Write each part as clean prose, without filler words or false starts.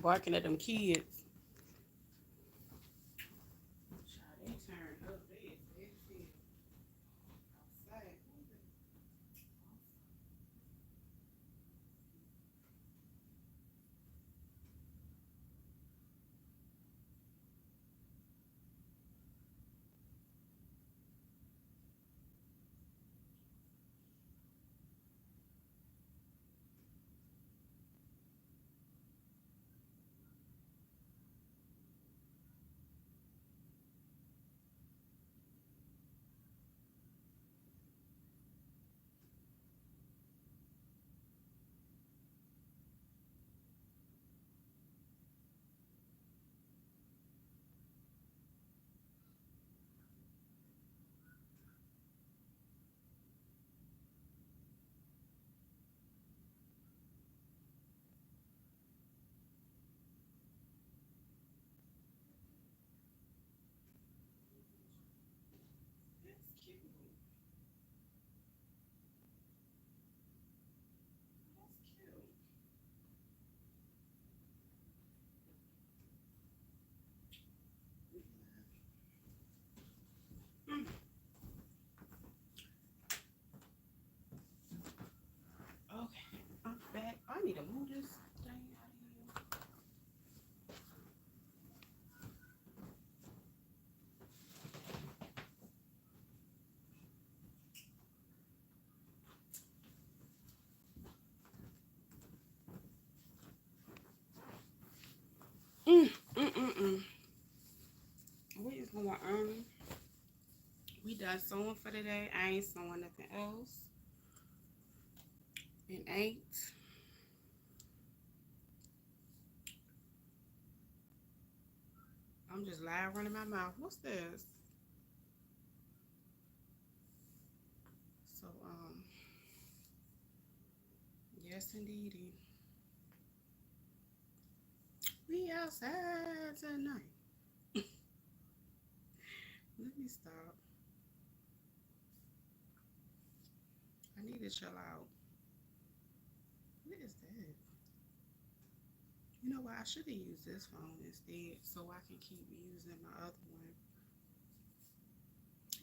Barking at them kids. Child, they turned up. They outside. That's cute. That's cute. Mm. Okay, I'm back. I need to move this thing out of here. What is going on? We done sewing for today. I ain't sewing nothing else. It ain't. I'm just live running my mouth. What's this? So, yes, indeedy. We outside tonight. Let me stop. I need to chill out. What is that? You know what? I should have used this phone instead so I can keep using my other one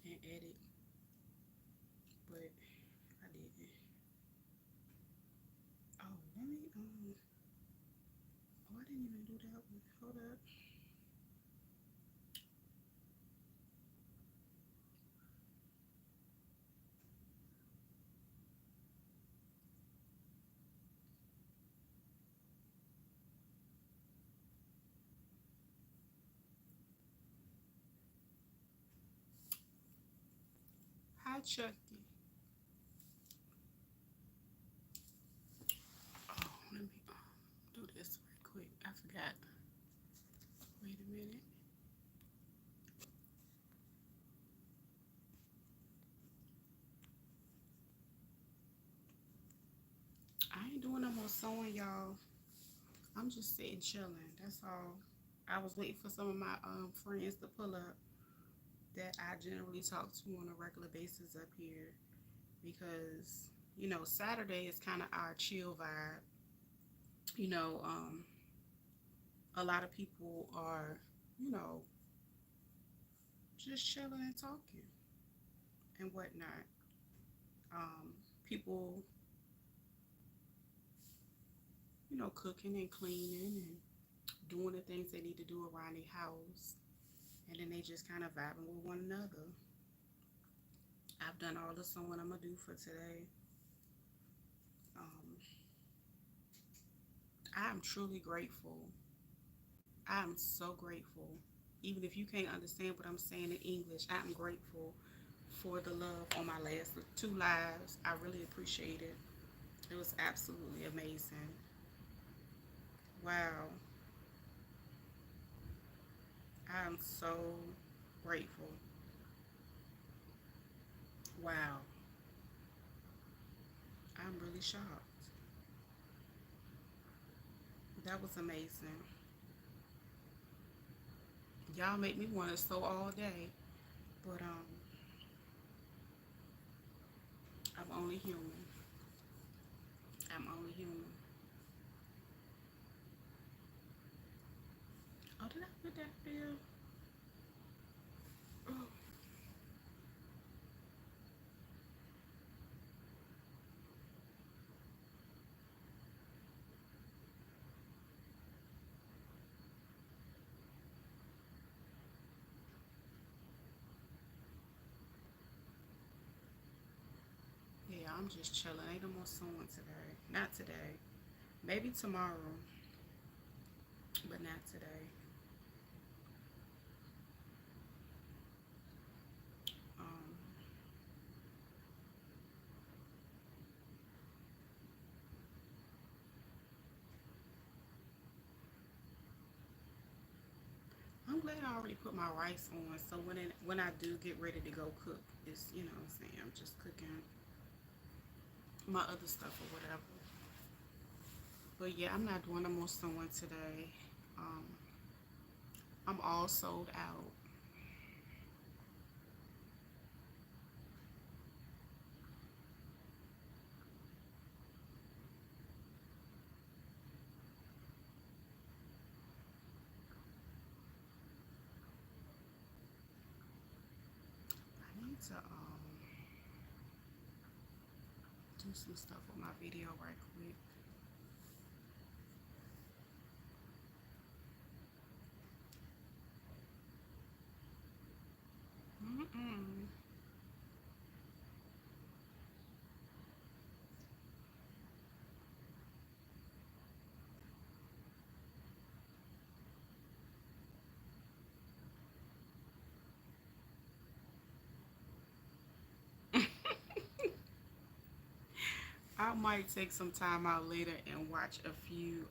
and edit. But I didn't. Oh, let me oh, I didn't even do that one. Hold up. Hi, Chucky. Oh, let me do this right quick. I forgot. Wait a minute. I ain't doing no more sewing, y'all. I'm just sitting chilling. That's all. I was waiting for some of my friends to pull up that I generally talk to on a regular basis up here because Saturday is kind of our chill vibe. You know, a lot of people are you know just chilling and talking and whatnot. People cooking and cleaning and doing the things they need to do around their house, and then they just kind of vibing with one another. I've done all the sewing I'm gonna do for today. Um, I'm truly grateful. I'm so grateful. Even if you can't understand what I'm saying in English, I'm grateful for the love on my last two lives. I really appreciate it. It was absolutely amazing. Wow. I'm so grateful. Wow. I'm really shocked. That was amazing. Y'all make me want to sew all day, but I'm only human. I'm only human. Oh, did I put that there? Oh. Yeah, I'm just chilling. Ain't no more sewing today. Not today. Maybe tomorrow, but not today. Um, I'm glad I already put my rice on, so when I do get ready to go cook, it's you know what I'm saying, I'm just cooking my other stuff or whatever. But yeah, I'm not doing no more sewing today. Um, I'm all sold out. I need to do some stuff with my video right quick. Mm-mm. I might take some time out later and watch a few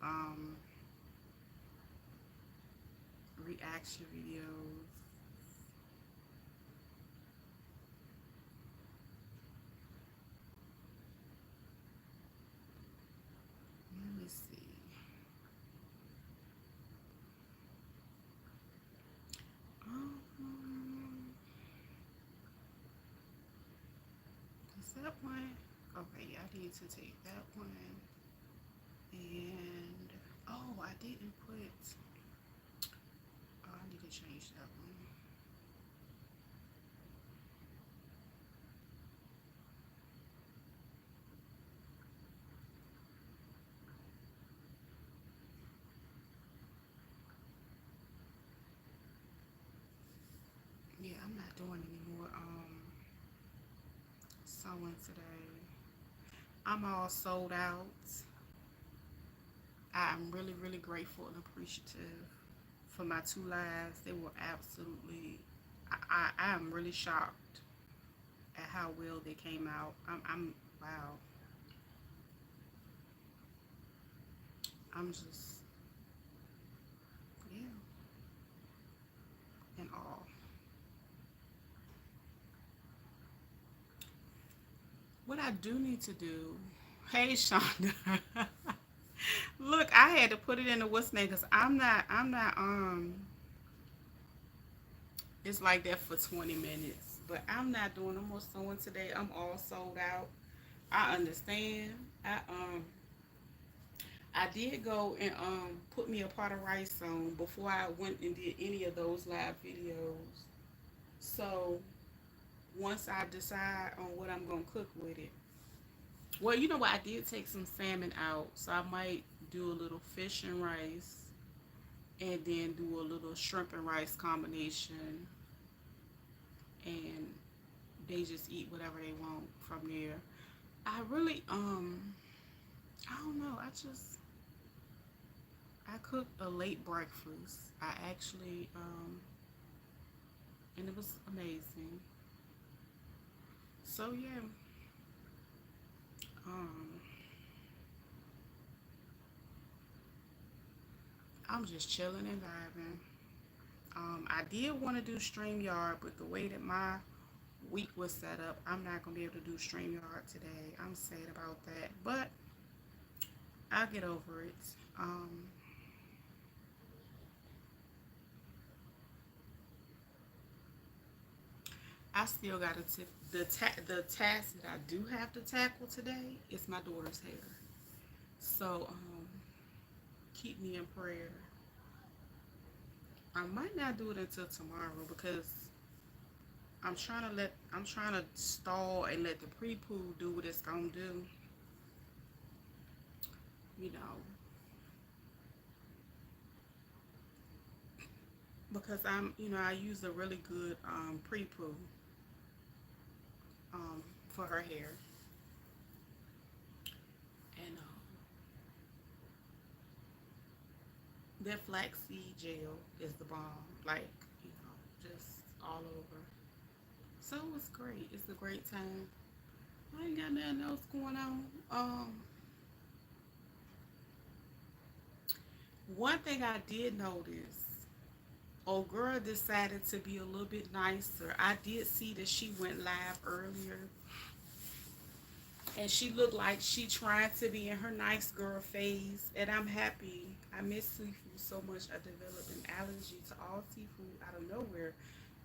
reaction videos. Let me see. Um, is that one? Okay, yeah, I need to take that one. And oh, I didn't put. Oh, I need to change that one. Yeah, I'm not doing any more sewing today. I'm all sold out. I'm really, really grateful and appreciative for my two lives. They were absolutely. I am really shocked at how well they came out. I'm wow. I'm just yeah in awe. What I do need to do. Hey, Shonda. Look, I had to put it in the what's name because I'm not. It's like that for 20 minutes. But I'm not doing no more sewing today. I'm all sold out. I understand. I did go and put me a pot of rice on before I went and did any of those live videos. So once I decide on what I'm gonna cook with it. Well, you know what? I did take some salmon out, so I might do a little fish and rice, and then do a little shrimp and rice combination, and they just eat whatever they want from there. I really I don't know. I cooked a late breakfast. I actually and it was amazing. So yeah, um I'm just chilling and vibing. I did want to do StreamYard, but the way that my week was set up, I'm not gonna be able to do StreamYard today. I'm sad about that, but I'll get over it. Um, I still got to tip the task that I do have to tackle today is my daughter's hair. So keep me in prayer. I might not do it until tomorrow because I'm trying to stall and let the pre-poo do what it's gonna do. You know, because I use a really good pre-poo for her hair, and that flaxseed gel is the bomb. Like, just all over. So it's great. It's a great time. I ain't got nothing else going on. One thing I did notice, old girl decided to be a little bit nicer. I did see that she went live earlier, and she looked like she tried to be in her nice girl phase. And I'm happy. I miss seafood so much. I developed an allergy to all seafood out of nowhere.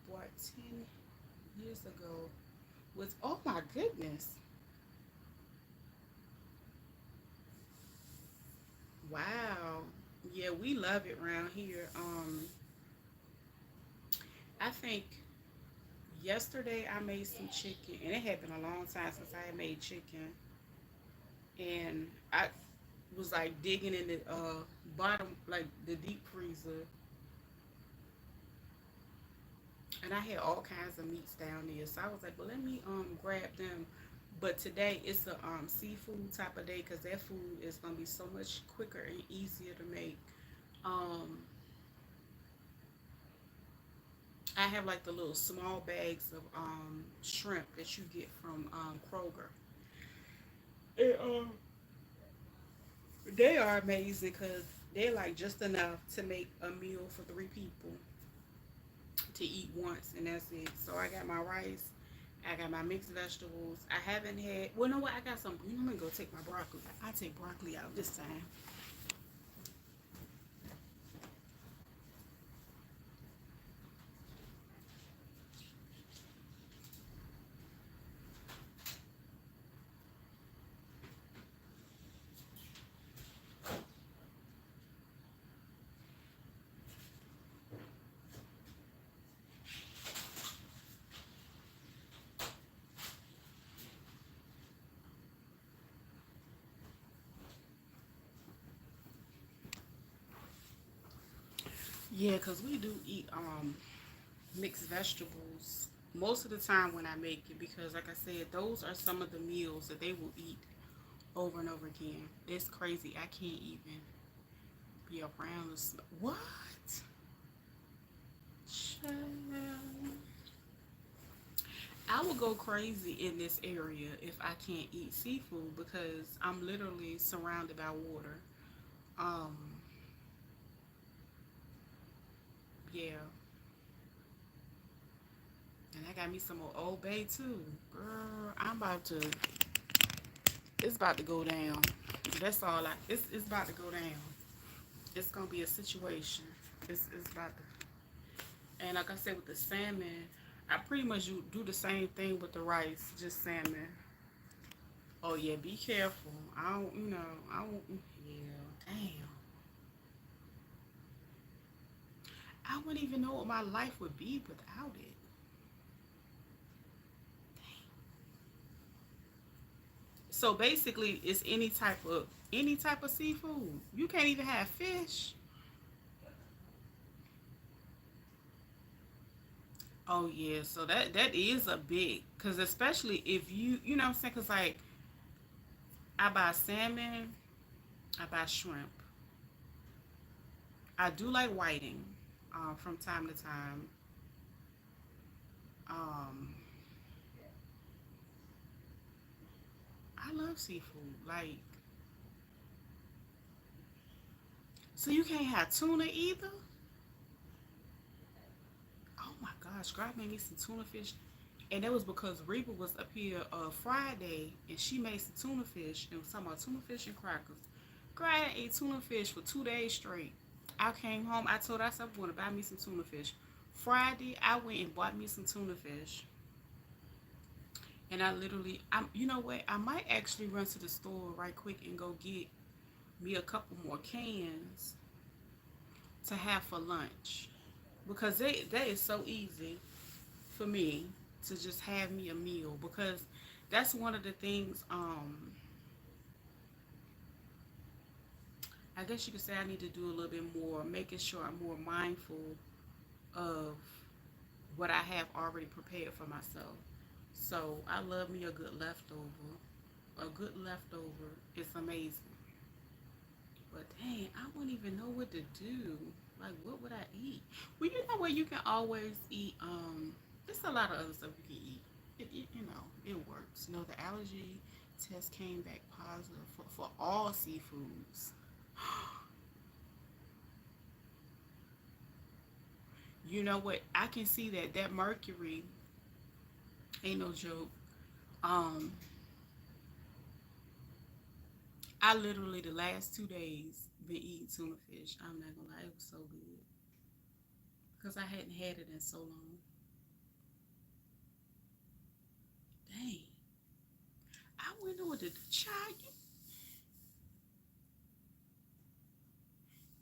What, 10 years ago was, oh my goodness. Wow. Yeah, we love it around here. I think yesterday I made some chicken, and it had been a long time since I had made chicken. And I was like digging in the bottom, like the deep freezer, and I had all kinds of meats down there. So I was like, well, let me grab them. But today it's a seafood type of day because that food is gonna be so much quicker and easier to make. Um, I have like the little small bags of shrimp that you get from Kroger. And, they are amazing because they're like just enough to make a meal for 3 people to eat once, and that's it. So I got my rice, I got my mixed vegetables. I haven't had. Well, you know what? I got some. I'm gonna go take my broccoli. I take broccoli out this time. Yeah, cause we do eat mixed vegetables most of the time when I make it because, like I said, those are some of the meals that they will eat over and over again. It's crazy. I can't even be around this. What? Child. I would go crazy in this area if I can't eat seafood because I'm literally surrounded by water. Um, yeah, and I got me some more Old Bay too. Girl, I'm about to. It's about to go down. That's all I. It's about to go down. It's gonna be a situation. It's about to. And like I said with the salmon, I pretty much do the same thing with the rice, just salmon. Oh yeah, be careful. I don't, I won't. Yeah, damn. I wouldn't even know what my life would be without it. So basically, it's any type of seafood. You can't even have fish. Oh yeah, so that is a big, cause especially if you know what I'm saying, cause like I buy salmon, I buy shrimp. I do like whiting, from time to time. Um, I love seafood. Like, so you can't have tuna either. Oh my gosh, God made me some tuna fish. And that was because Reba was up here Friday and she made some tuna fish and was talking about tuna fish and crackers. Girl, I ate tuna fish for 2 days straight. I came home, I told her I said I'm going to buy me some tuna fish. Friday, I went and bought me some tuna fish. And I literally, you know what? I might actually run to the store right quick and go get me a couple more cans to have for lunch. because that is so easy for me to just have me a meal, because that's one of the things. I guess you could say I need to do a little bit more, making sure I'm more mindful of what I have already prepared for myself. So I love me a good leftover. A good leftover is amazing. But dang, I wouldn't even know what to do. Like, what would I eat? Well, you know what? You can always eat. There's a lot of other stuff you can eat. It works. The allergy test came back positive for all seafoods. You know what? I can see that mercury ain't no joke. Um, I literally the last 2 days been eating tuna fish. I'm not gonna lie, it was so good because I hadn't had it in so long. Dang, I wouldn't know what to do. Child,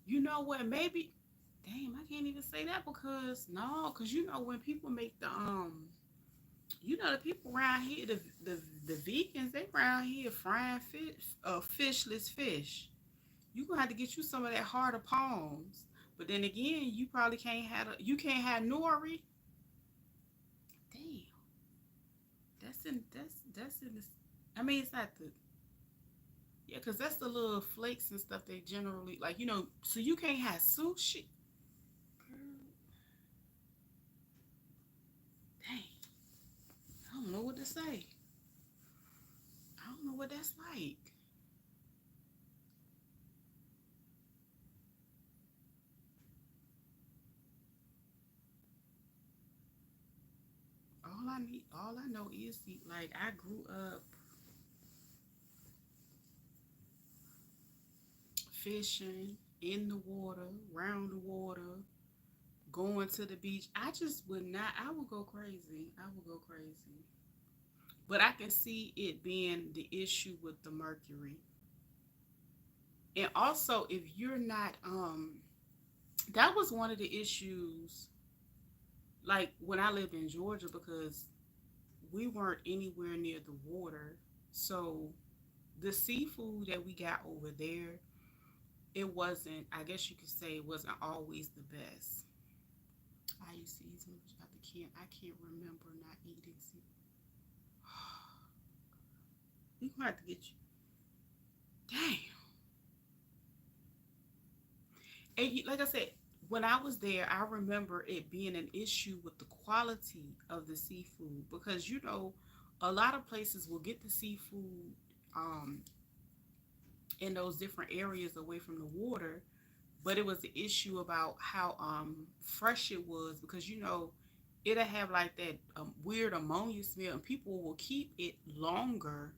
you know what? Maybe. Damn, I can't even say that because no, because when people make the people around here, the vegans, they around here frying fish, fishless fish. You gonna have to get you some of that harder palms. But then again, you probably you can't have nori. Damn, that's in this. I mean, it's not the yeah, cause that's the little flakes and stuff they generally like. So you can't have sushi. Girl, dang, I don't know what to say. I don't know what that's like. All I know is like I grew up fishing in the water, around the water, going to the beach. I just would not. I would go crazy. I would go crazy. But I can see it being the issue with the mercury. And also, if you're not, that was one of the issues, like when I lived in Georgia, because we weren't anywhere near the water. So the seafood that we got over there, it wasn't, I guess you could say, it wasn't always the best. I used to eat so much. I can't remember not eating seafood. We gonna have to get you. Damn. And like I said, when I was there, I remember it being an issue with the quality of the seafood, because a lot of places will get the seafood um, in those different areas away from the water, but it was the issue about how fresh it was, because it'll have like that weird ammonia smell, and people will keep it longer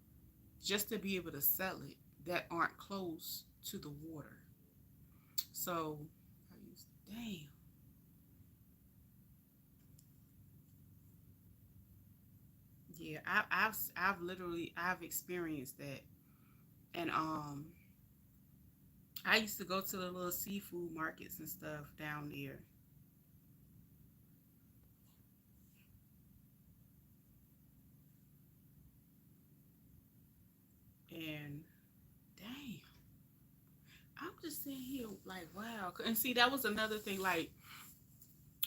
just to be able to sell it that aren't close to the water. So, damn. Yeah, I've experienced that, and I used to go to the little seafood markets and stuff down there, and damn, I'm just sitting here like wow, and see that was another thing. Like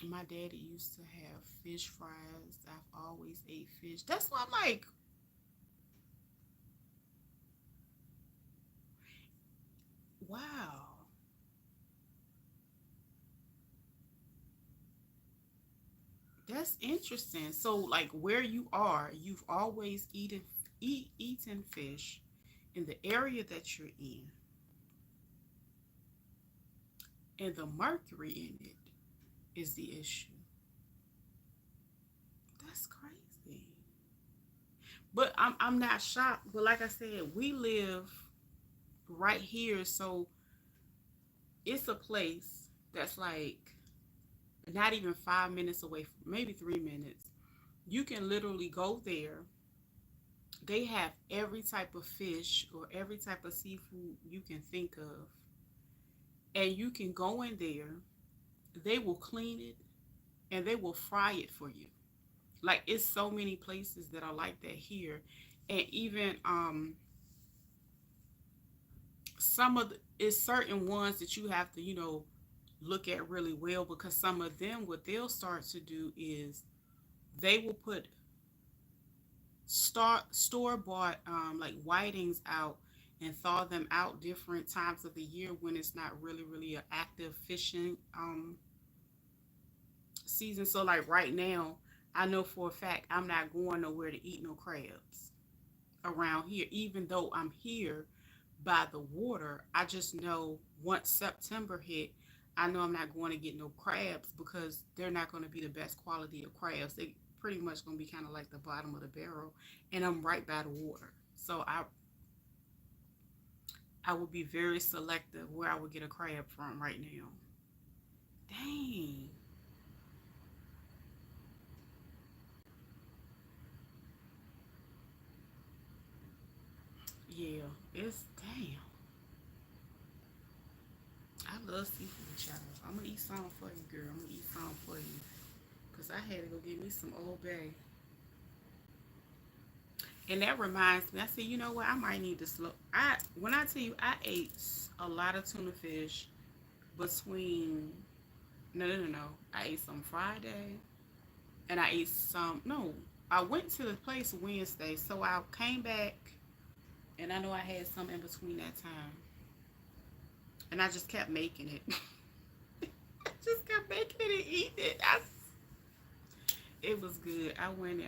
my daddy used to have fish fries. I've always ate fish. That's why I'm like, wow, that's interesting. So like where you are, you've always eaten fish in the area that you're in, and the mercury in it is the issue. That's crazy. But I'm not shocked. But like I said, we live right here, so it's a place that's like not even 5 minutes away, from, maybe 3 minutes. You can literally go there. They have every type of fish or every type of seafood you can think of, and you can go in there. They will clean it. and they will fry it for you. Like it's so many places that are like that here, and even some of the, it's certain ones that you have to look at really well, because some of them what they'll start to do is they will put store bought like whitings out and thaw them out different times of the year when it's not really an active fishing season. So like right now, I know for a fact I'm not going nowhere to eat no crabs around here, even though I'm here by the water. I just know once September hit, I know I'm not going to get no crabs because they're not going to be the best quality of crabs. They pretty much going to be kind of like the bottom of the barrel, and I'm right by the water. So I would be very selective where I would get a crab from right now. Dang. Yeah, it's damn. I love seafood, child. I'm gonna eat some for you, girl. I'm gonna eat some for you. Cause I had to go get me some Old Bay. And that reminds me, I said, you know what? I might need to slow. When I tell you, I ate a lot of tuna fish between. No. I ate some Friday, and I ate some. No, I went to the place Wednesday, so I came back, and I know I had some in between that time, and I just kept making it. I just kept making it and eating it. It was good. I went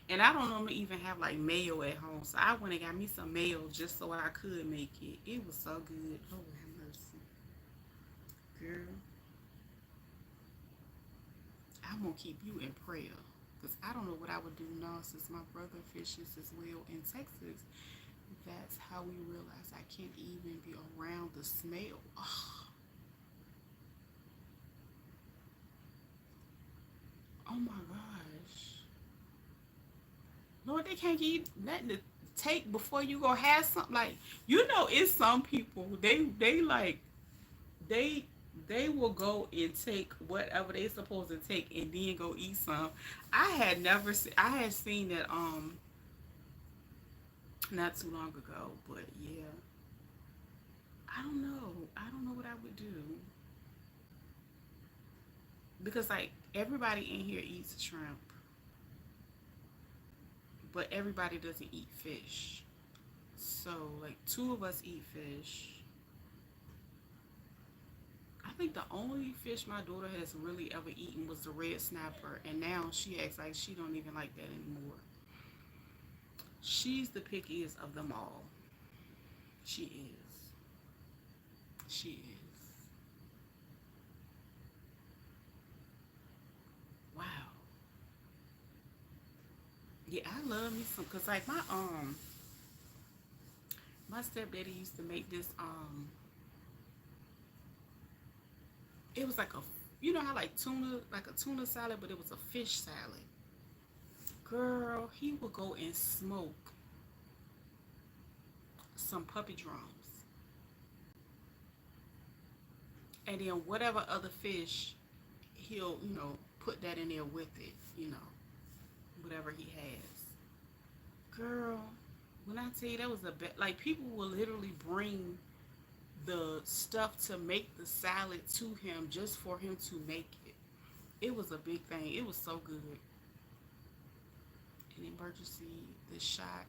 and I don't normally even have like mayo at home, so I went and got me some mayo just so I could make it. It was so good. Oh, have mercy, girl. I'm gonna keep you in prayer, because I don't know what I would do now since my brother fishes as well in Texas. That's how we realize I can't even be around the smell. Oh my gosh. Lord, they can't eat nothing to take before you go have something. Like, it's some people, they like they they will go and take whatever they supposed to take and then go eat some. I had seen that not too long ago, but yeah. I don't know. I don't know what I would do. Because like everybody in here eats shrimp, but everybody doesn't eat fish. So like two of us eat fish. I think the only fish my daughter has really ever eaten was the red snapper, and now she acts like she don't even like that anymore. She's the pickiest of them all. She is. She is. Wow. Yeah, I love me some, cause like my stepdaddy used to make this it was like a, you know how like tuna, like a tuna salad, but it was a fish salad. Girl, he would go and smoke some puppy drums, and then whatever other fish, he'll put that in there with it, whatever he has. Girl, when I tell you that was a bit, like people will literally bring the stuff to make the salad to him just for him to make it. It was a big thing. It was so good. An emergency. They shot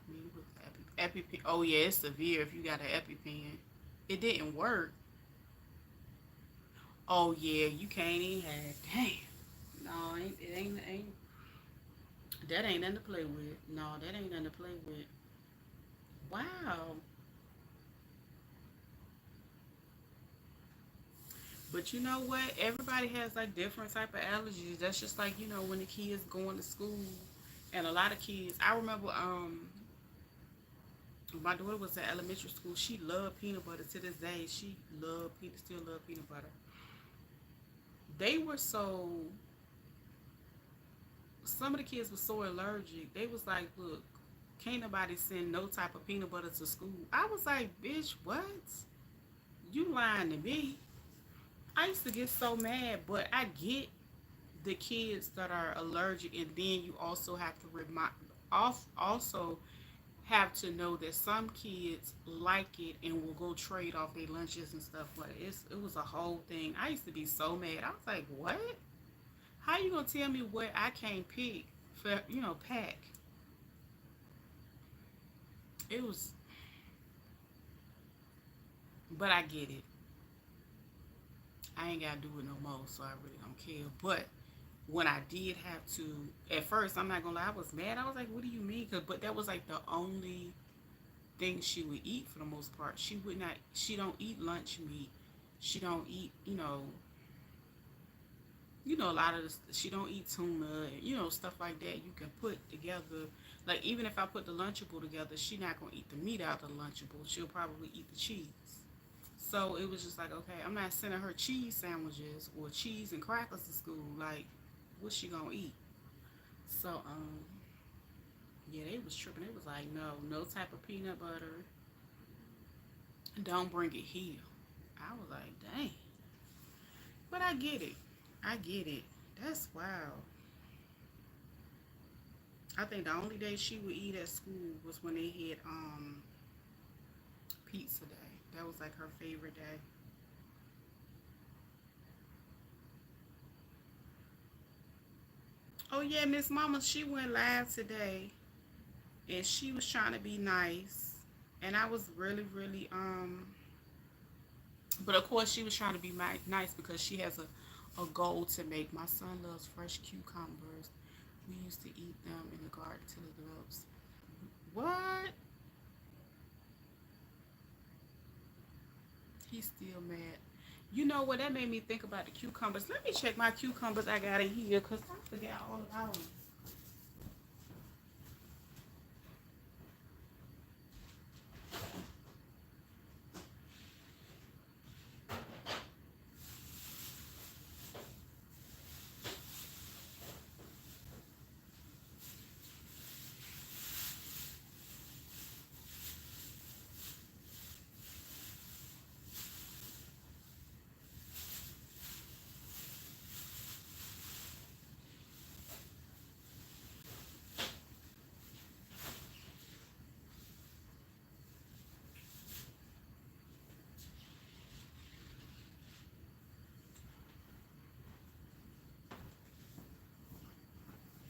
me with EpiPen. Oh yeah, it's severe if you got an EpiPen. It didn't work. Oh yeah, you can't even have. Damn. No, it ain't. That ain't nothing to play with. No, that ain't nothing to play with. Wow. But you know what? Everybody has like different type of allergies. That's just like when the kids going to school, and a lot of kids. I remember my daughter was at elementary school. She loved peanut butter to this day. She still love peanut butter. They were so Some of the kids were so allergic. They was like, look, Can't nobody send no type of peanut butter to school. I was like, bitch, what? You lying to me. I used to get so mad, but I get the kids that are allergic, and then you also have to remind, also have to know that some kids like it and will go trade off their lunches and stuff. But it was a whole thing. I used to be so mad. I was like, what? How you gonna tell me what I can't pick for pack? It was, but I get it. I ain't gotta do it no more, so I really don't care. But when I did have to, at first, I'm not gonna lie, I was mad. I was like, what do you mean? But that was like the only thing she would eat for the most part. She would not, she don't eat lunch meat. She don't eat, a lot of this, she don't eat tuna, and, stuff like that you can put together. Like, even if I put the Lunchable together, she not gonna eat the meat out of the Lunchable. She'll probably eat the cheese. So it was just like, okay, I'm not sending her cheese sandwiches or cheese and crackers to school. Like, what's she gonna eat? So, yeah, they was tripping. It was like, no type of peanut butter. Don't bring it here. I was like, dang. But I get it. I get it. That's wild. I think the only day she would eat at school was when they had pizza day. That was like her favorite day. Oh yeah, Miss Mama, she went live today and she was trying to be nice. And I was really, really but of course she was trying to be nice because she has a goal to make. My son loves fresh cucumbers. We used to eat them in the garden till it develops. What? He's still mad. You know what? That made me think about the cucumbers. Let me check my cucumbers I got in here because I forgot all about them.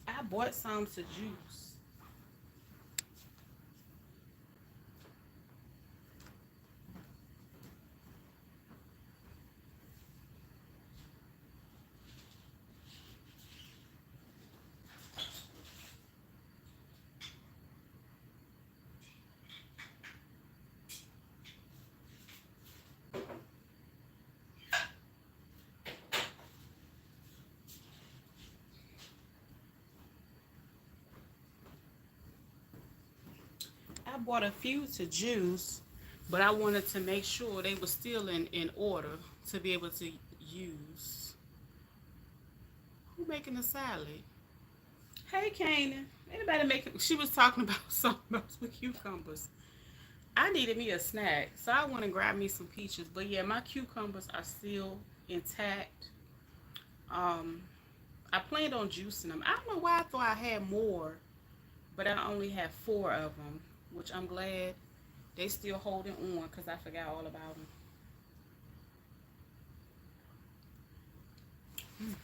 I bought some to juice. I bought a few to juice, but I wanted to make sure they were still in order to be able to use. Who making a salad? Hey, Kanan. Anybody making? She was talking about something else with cucumbers. I needed me a snack, so I went and grabbed me some peaches. But yeah, my cucumbers are still intact. Um, I planned on juicing them. I don't know why I thought I had more, but I only have 4 of them, which I'm glad they still holding on because I forgot all about them. Mm.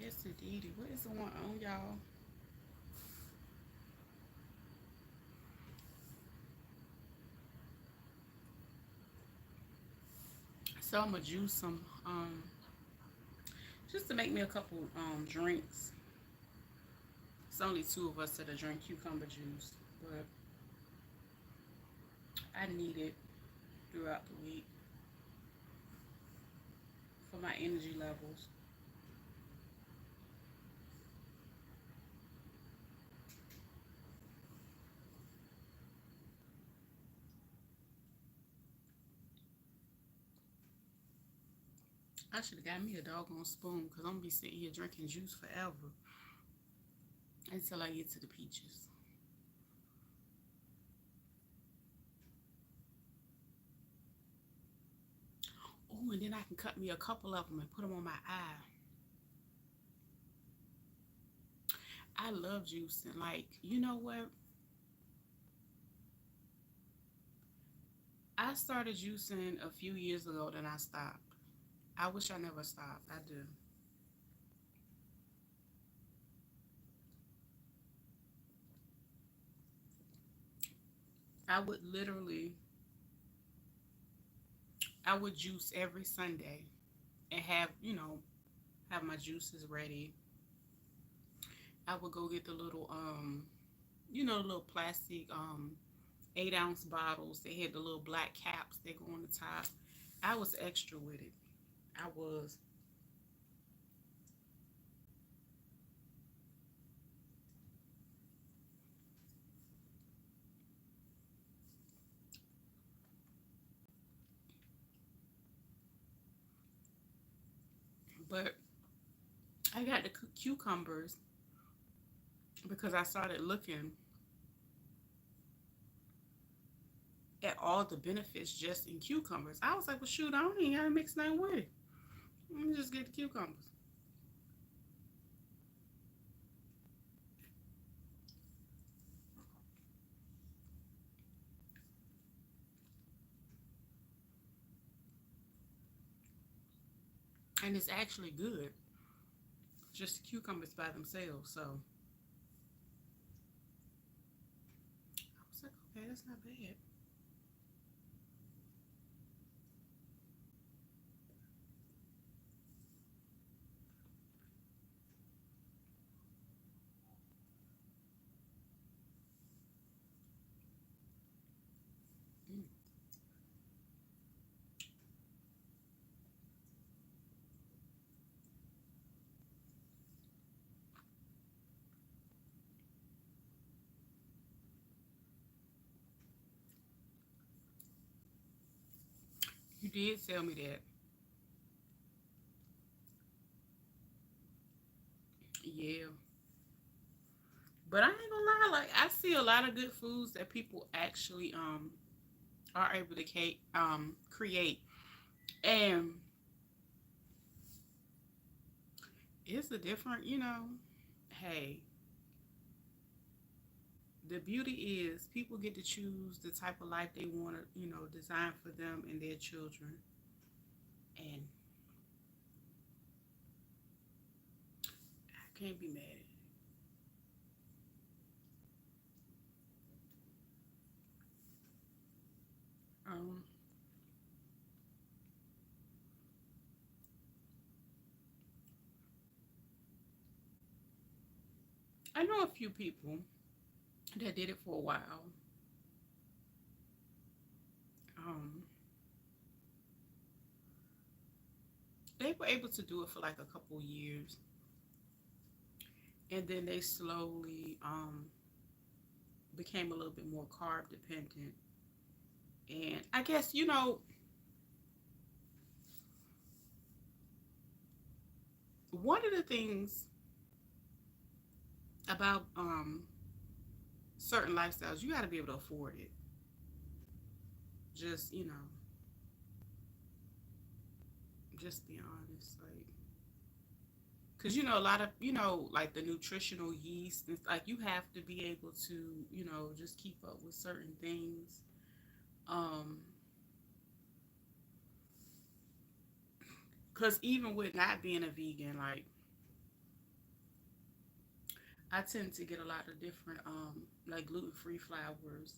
Yes, indeed. What is going on, y'all? So I'm gonna juice some, just to make me a couple drinks. It's only 2 of us that drink cucumber juice, but I need it throughout the week for my energy levels. I should have got me a doggone spoon because I'm gonna be sitting here drinking juice forever. until I get to the peaches. Oh, and then I can cut me a couple of them and put them on my eye. I love juicing. Like, you know what? I started juicing a few years ago, then I stopped. I wish I never stopped. I do. I would literally, I would juice every Sunday and have, have my juices ready. I would go get the little, the little plastic 8-ounce bottles. They had the little black caps that go on the top. I was extra with it. I was. But I got the cucumbers because I started looking at all the benefits just in cucumbers. I was like, well, shoot, I don't even gotta mix nothing with it. Let me just get the cucumbers. And it's actually good. Just the cucumbers by themselves. So I was like, okay, that's not bad. Mm. You did tell me that. Yeah. But I ain't gonna lie, like I see a lot of good foods that people actually are able to create. And it's a different, hey, the beauty is people get to choose the type of life they want to, design for them and their children. And I can't be mad at it. Um, I know a few people that did it for a while. Um, they were able to do it for like a couple years, and then they slowly became a little bit more carb dependent. And I guess one of the things about certain lifestyles, you got to be able to afford it. Just just be honest, like, because a lot of like the nutritional yeast, it's like you have to be able to just keep up with certain things. Um, because even with not being a vegan, like I tend to get a lot of different like gluten free flours,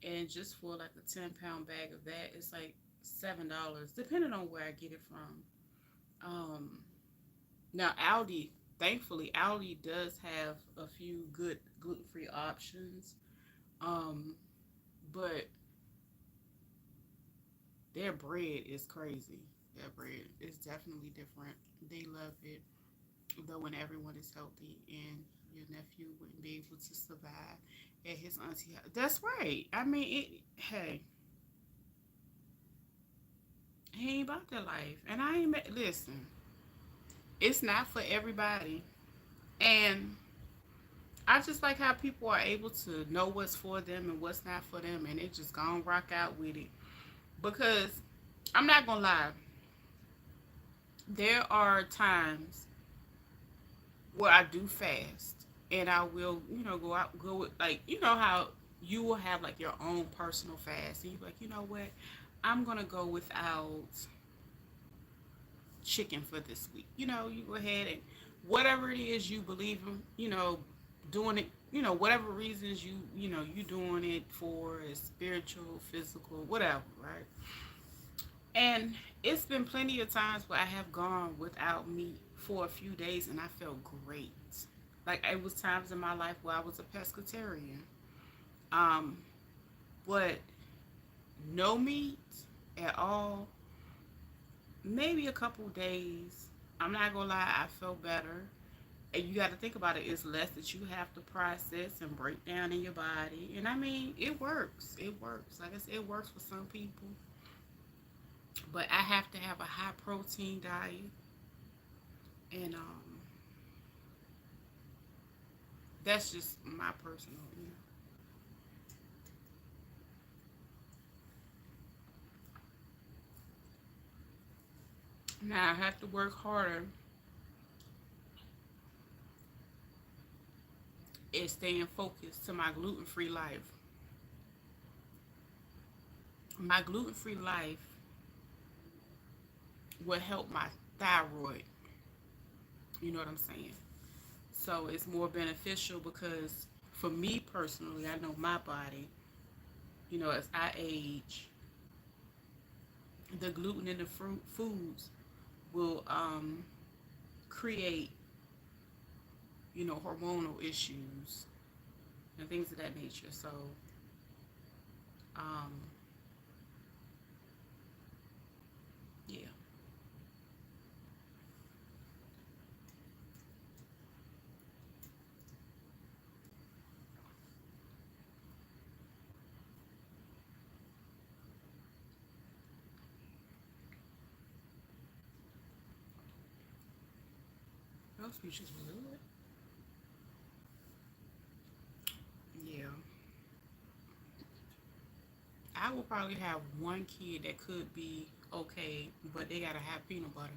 and just for like a 10-pound bag of that, it's like $7, depending on where I get it from. Um, Now Aldi, thankfully, Aldi does have a few good gluten free options. Um, but their bread is crazy. Their bread is definitely different. They love it. Though when everyone is healthy and your nephew wouldn't be able to survive at his auntie house. That's right. I mean, hey, he ain't about that life. And I ain't, listen, it's not for everybody. And I just like how people are able to know what's for them and what's not for them, and it just gonna rock out with it. Because I'm not gonna lie, there are times where I do fast, and I will, go out, go with, like, how you will have like your own personal fast, and you're like, you know what, I'm gonna go without chicken for this week. You go ahead and whatever it is you believe in, doing it, whatever reasons you doing it for is spiritual, physical, whatever, right? And it's been plenty of times where I have gone without meat for a few days and I felt great. Like it was times in my life where I was a pescatarian. Um, but no meat at all, maybe a couple days. I'm not gonna lie, I felt better. And you got to think about it. It's less that you have to process and break down in your body. And I mean, it works. It works. Like I said, it works for some people. But I have to have a high protein diet. And that's just my personal. Now I have to work harder at staying focused to my gluten free life. My gluten free life will help my thyroid. You know what I'm saying? So it's more beneficial because for me personally, I know my body, as I age, the gluten in the fruit foods will create, hormonal issues and things of that nature. So, um, yeah. Those peaches were good. Yeah. I will probably have one kid that could be okay, but they gotta have peanut butter.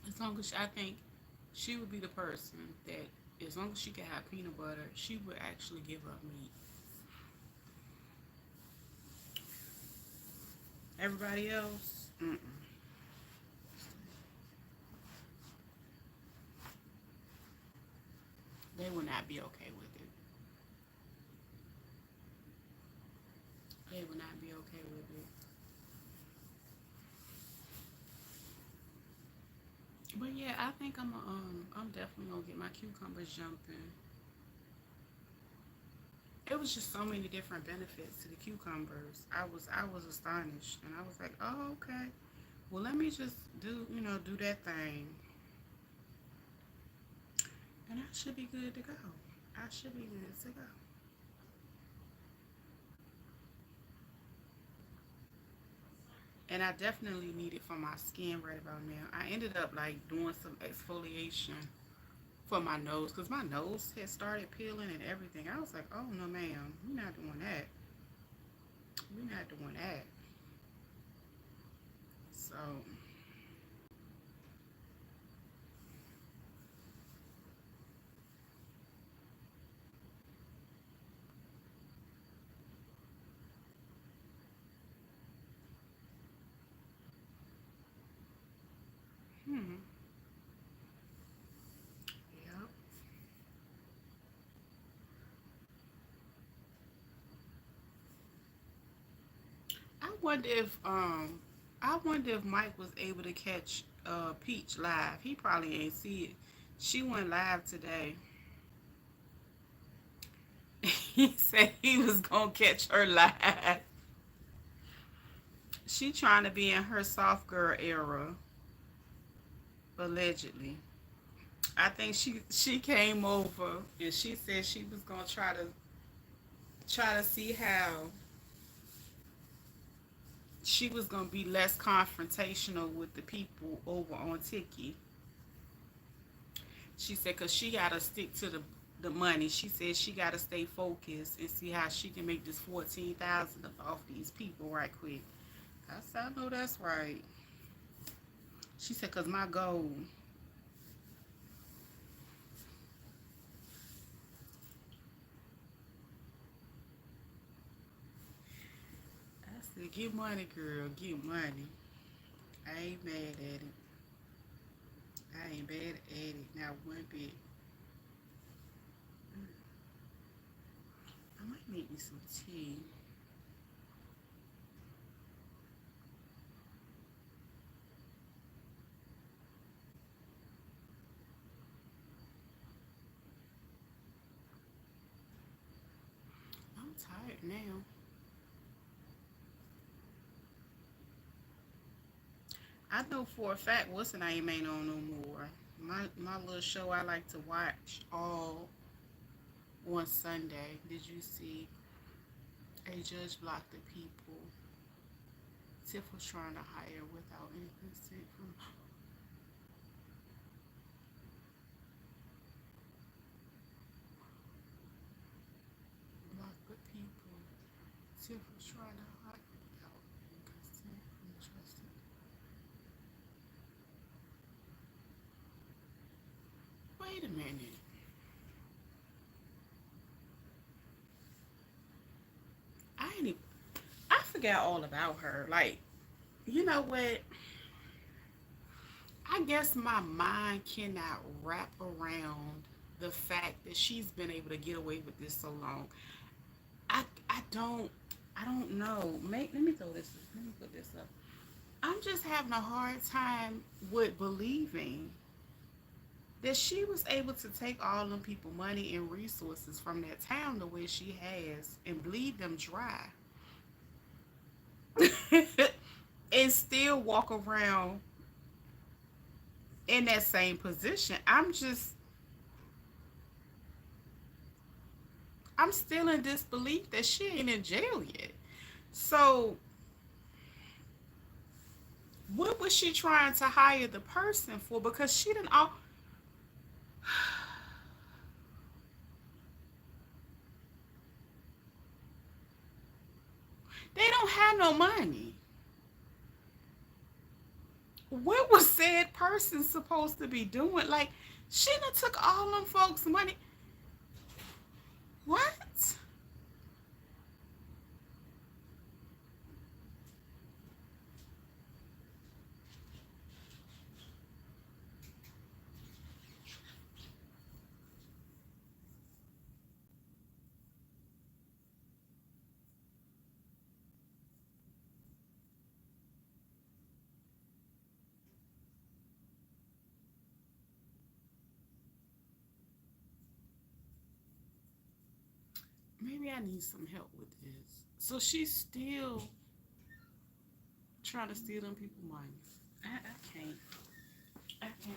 As long as I think she would be the person that, as long as she could have peanut butter, she would actually give up meat. Everybody else, they will not be okay with it. They will not be okay with it. But yeah, I think I'm definitely gonna get my cucumbers jumping. It was just so many different benefits to the cucumbers. I was astonished, and I was like, oh, okay. Well, let me just do that thing, and I should be good to go. I should be good to go. And I definitely need it for my skin right about now. I ended up like doing some exfoliation for my nose because my nose had started peeling and everything. I was like, oh no, ma'am, we're not doing that. We're not doing that. So, hmm, yep. I wonder if Mike was able to catch Peach live. He probably ain't see it. She went live today. He said he was gonna catch her live. She trying to be in her soft girl era, allegedly. I think she came over and she said she was gonna try to see how she was gonna be less confrontational with the people over on Tiki. She said because she gotta stick to the money. She said she got to stay focused and see how she can make this 14,000 off these people right quick. I said, I know that's right. She said, cause my goal. I said, get money, girl, get money. I ain't mad at it. I ain't bad at it. Not one bit. I might make me some tea. I'm tired now. I know for a fact what's the name ain't on no more. My little show I like to watch all on Sunday. Did you see a judge block the people? Tiff was trying to hire without any consent from block the people. Tiff was trying to hire without any consent from trusted. Wait a minute. I ain't even, I forgot all about her. Like, you know what? I guess my mind cannot wrap around the fact that she's been able to get away with this so long. I don't know. Let me throw this. Let me put this up. I'm just having a hard time with believing that she was able to take all them people money and resources from that town the way she has and bleed them dry and still walk around in that same position. I'm still in disbelief that she ain't in jail yet. So what was she trying to hire the person for? Because she didn't all they don't have no money. What was said person supposed to be doing? Like, she done took all them folks' money. What? Maybe I need some help with this. So she's still trying to steal them people money. I can't. I can't.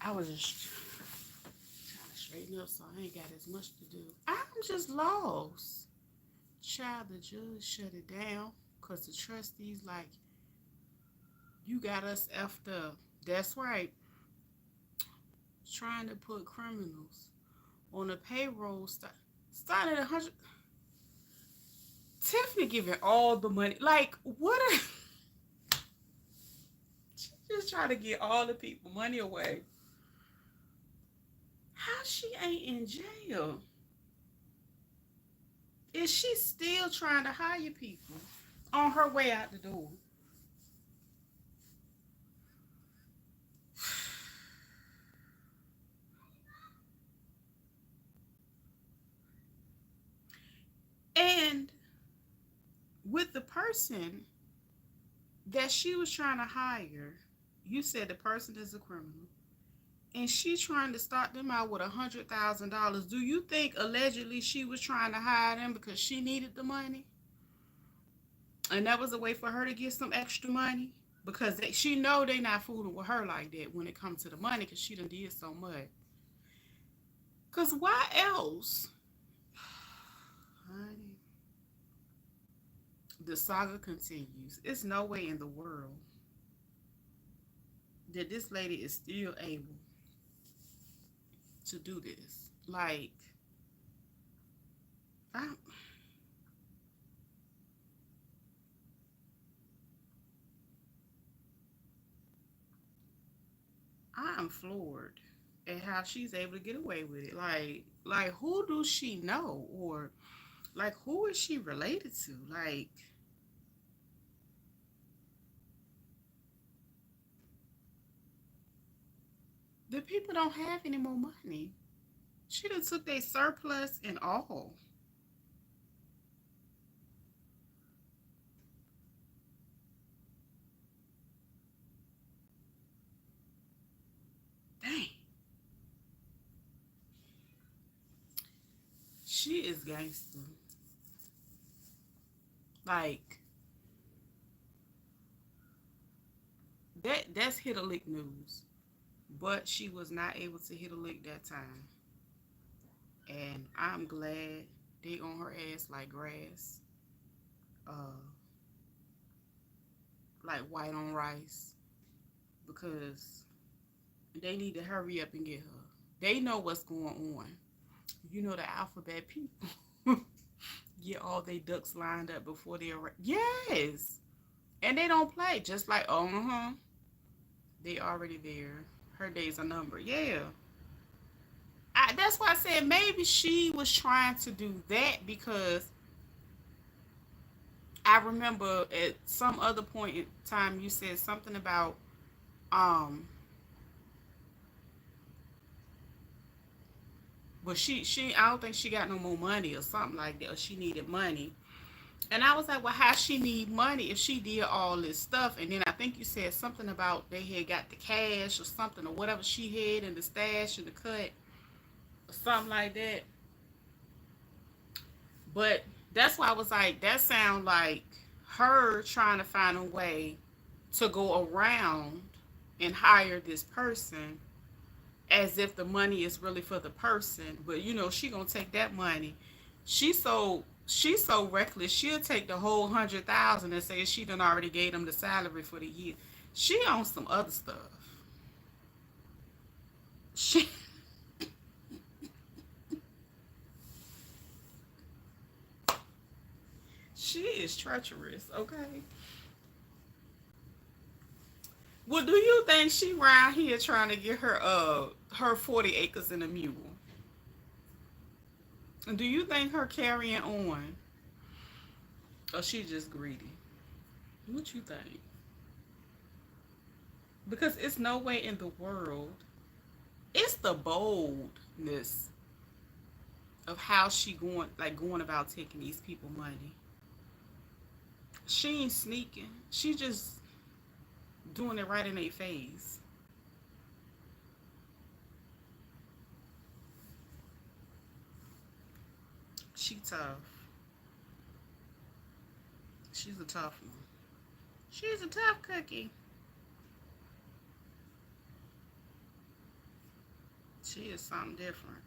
I was just trying to straighten up so I ain't got as much to do. I'm just lost. Child, the judge shut it down because the trustees like, you got us effed up. That's right. Trying to put criminals on a payroll started 100. Tiffany giving all the money. Like, what? She just trying to get all the people money away. How she ain't in jail? Is she still trying to hire people on her way out the door? And with the person that she was trying to hire, you said the person is a criminal, and she trying to start them out with $100,000. Do you think allegedly she was trying to hire them because she needed the money, and that was a way for her to get some extra money? Because she know they not fooling with her like that when it comes to the money, because she done did so much. Because why else? Honey, the saga continues. It's no way in the world that this lady is still able to do this. Like, I'm, I'm floored at how she's able to get away with it. Like who does she know, or like who is she related to? Like, the people don't have any more money. She done took their surplus and all. Dang, she is gangster. Like, that's hit a lick news, but she was not able to hit a lick that time, and I'm glad they on her ass like grass, uh, like white on rice, because they need to hurry up and get her. They know what's going on. You know, the alphabet people get all their ducks lined up before they arrive. Yes, and they don't play. Just like, they already there. Her days are numbered. Yeah. That's why I said maybe she was trying to do that, because I remember at some other point in time you said something about um but she I don't think she got no more money or something like that, or she needed money. And I was like, well, how she need money if she did all this stuff? And then I think you said something about they had got the cash or something, or whatever she had in the stash or the cut or something like that. But that's why I was like, that sound like her trying to find a way to go around and hire this person, as if the money is really for the person. But you know, she gonna take that money. She's so reckless. She'll take the whole 100,000 and say she done already gave them the salary for the year. She on some other stuff. She she is treacherous. Okay. Well, do you think she around here trying to get her 40 acres and a mule? And do you think her carrying on, or she just greedy? What you think? Because it's no way in the world. It's the boldness of how she going about taking these people money. She ain't sneaking. She just doing it right in their face. She tough. She's a tough one. She's a tough cookie. She is something different.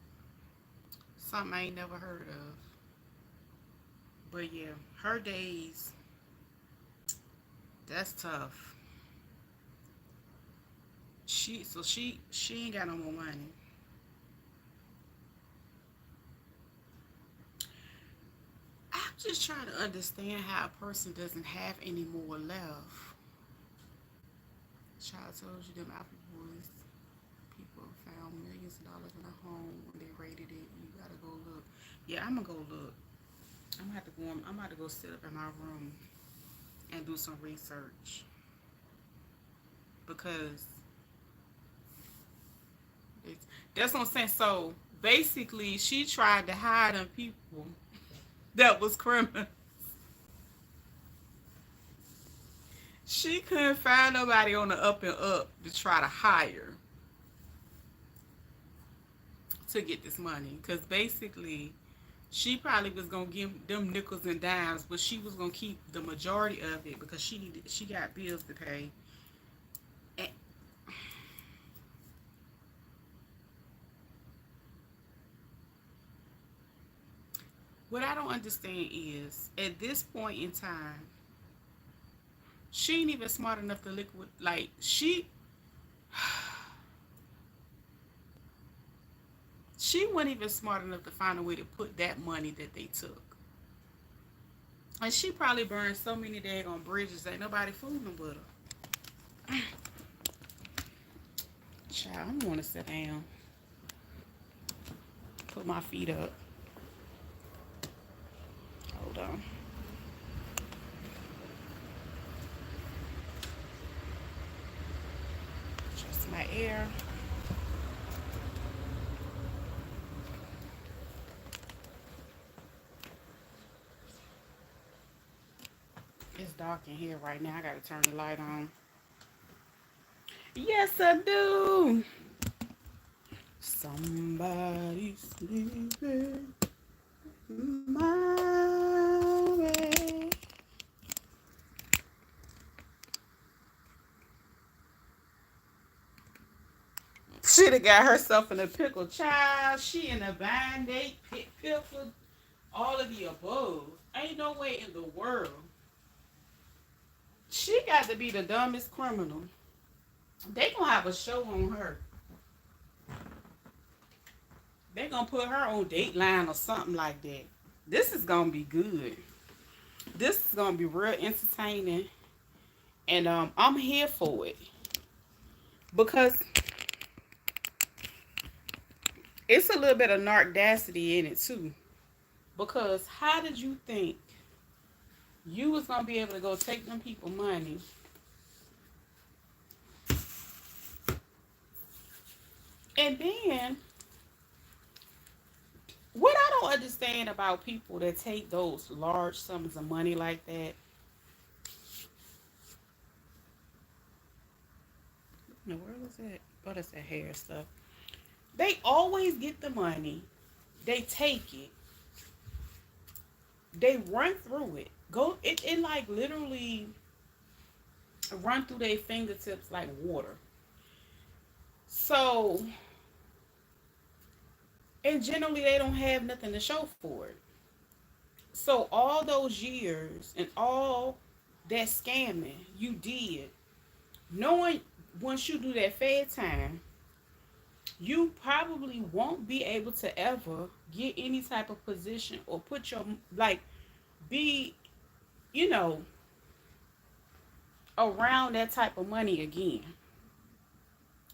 Something I ain't never heard of. But yeah, her days, that's tough. She ain't got no more money. I'm just trying to understand how a person doesn't have any more left. Child told you them Apple Boys people found millions of dollars in a home when they raided it. You gotta go look. Yeah, I'm gonna go look. I'm gonna have to go. I'm about to go sit up in my room and do some research because that's what I'm saying. So basically, she tried to hide them people that was criminal. She couldn't find nobody on the up and up to try to hire to get this money because basically she probably was gonna give them nickels and dimes, but she was gonna keep the majority of it because she got bills to pay. And what I don't understand is at this point in time, she ain't even smart enough to liquid like she wasn't even smart enough to find a way to put that money that they took. And she probably burned so many daggone bridges that nobody fooling with her. Child, I'm gonna sit down, put my feet up. Hold on. Just my air. It's dark in here right now. I gotta turn the light on. Yes, I do. Somebody sleeping my way. She'd have got herself in a pickle, child. She in a band-aid, pickle, all of the above. Ain't no way in the world. She got to be the dumbest criminal. They gonna have a show on her. They gonna put her on Dateline or something like that. This is gonna be good. This is gonna be real entertaining, and I'm here for it because it's a little bit of narcdacity in it too. Because how did you think you was gonna be able to go take them people money and then what I don't understand about people that take those large sums of money like that. Now, where was it? What is that hair stuff? They always get the money. They take it. They run through it. It like literally run through their fingertips like water. So, and generally they don't have nothing to show for it. So all those years and all that scamming you did, knowing once you do that fed time, you probably won't be able to ever get any type of position or put your like be, you know, around that type of money again.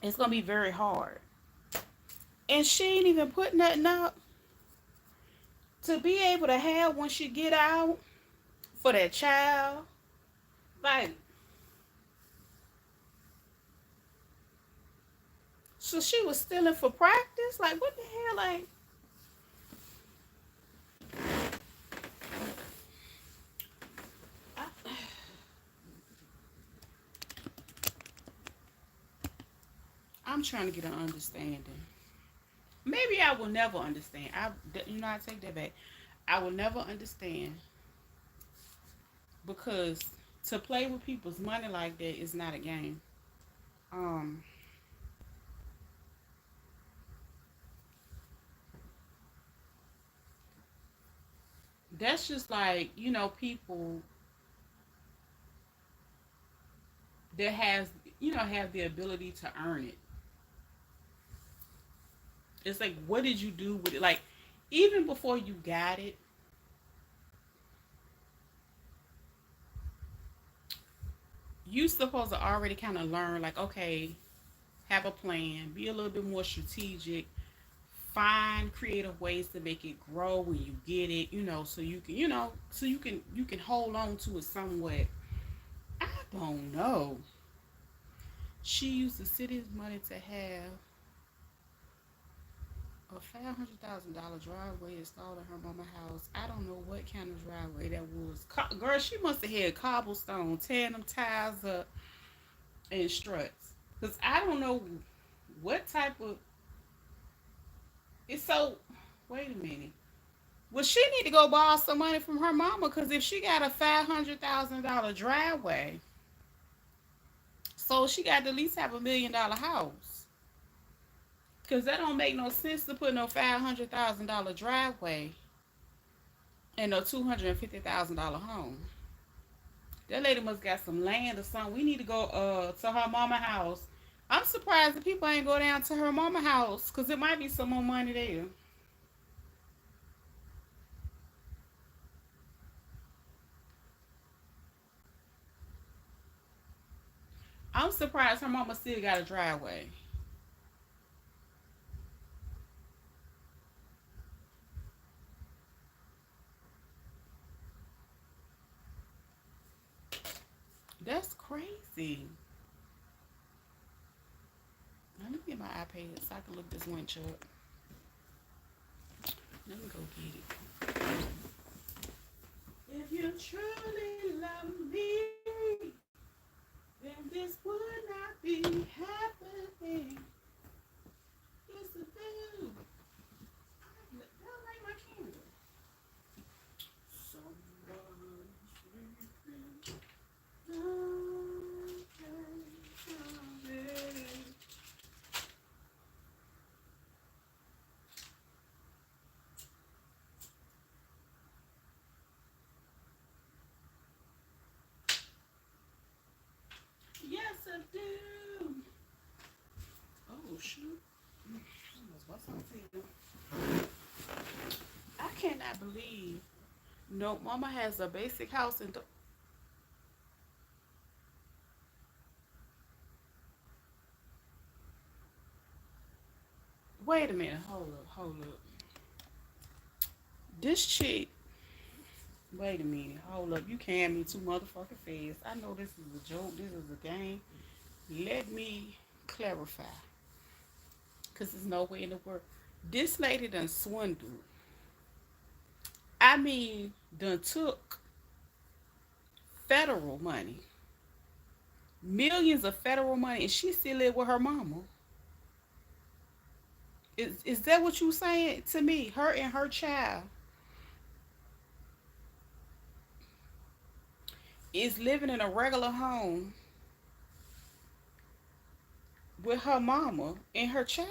It's gonna be very hard. And she ain't even put nothing up to be able to have when she get out for that child. Like, so she was stealing for practice? Like, what the hell? Like, I, I'm trying to get an understanding. Maybe I will never understand. I take that back. I will never understand because To play with people's money like that is not a game. Um, that's just like, people that have the ability to earn it. It's like, what did you do with it? Like, even before you got it, you supposed to already kind of learn, like, okay, have a plan, be a little bit more strategic, find creative ways to make it grow when you get it, so you can hold on to it somewhat. I don't know. She used the city's money to have a $500,000 driveway installed in her mama house. I don't know what kind of driveway that was. Girl, she must have had cobblestone, tearing them tires up and struts. Cause I don't know what type of. It's so. Wait a minute. Well, she need to go borrow some money from her mama. Cause if she got a $500,000 driveway, so she got to at least have $1 million house. Cause that don't make no sense to put no $500,000 driveway in a $250,000 home. That lady must got some land or something. We need to go to her mama house. I'm surprised that people ain't go down to her mama house because it might be some more money there. I'm surprised her mama still got a driveway. That's crazy. Let me get my iPad so I can look this winch up. Let me go get it. If you truly love me, then this would not be happening. Yes, it do. I don't like my candle. Someone sleeping. Yes, I do. Oh, shoot. What's on TV? I cannot believe. No, Mama has a basic house in. Wait a minute. Hold up. Hold up. This chick. Wait a minute. Hold up. You can me too motherfucking fast. I know this is a joke. This is a game. Let me clarify. Because there's no way in the world. This lady done swindled. I mean, done took federal money. Millions of federal money. And she still live with her mama. Is that what you saying to me? Her and her child is living in a regular home with her mama and her child?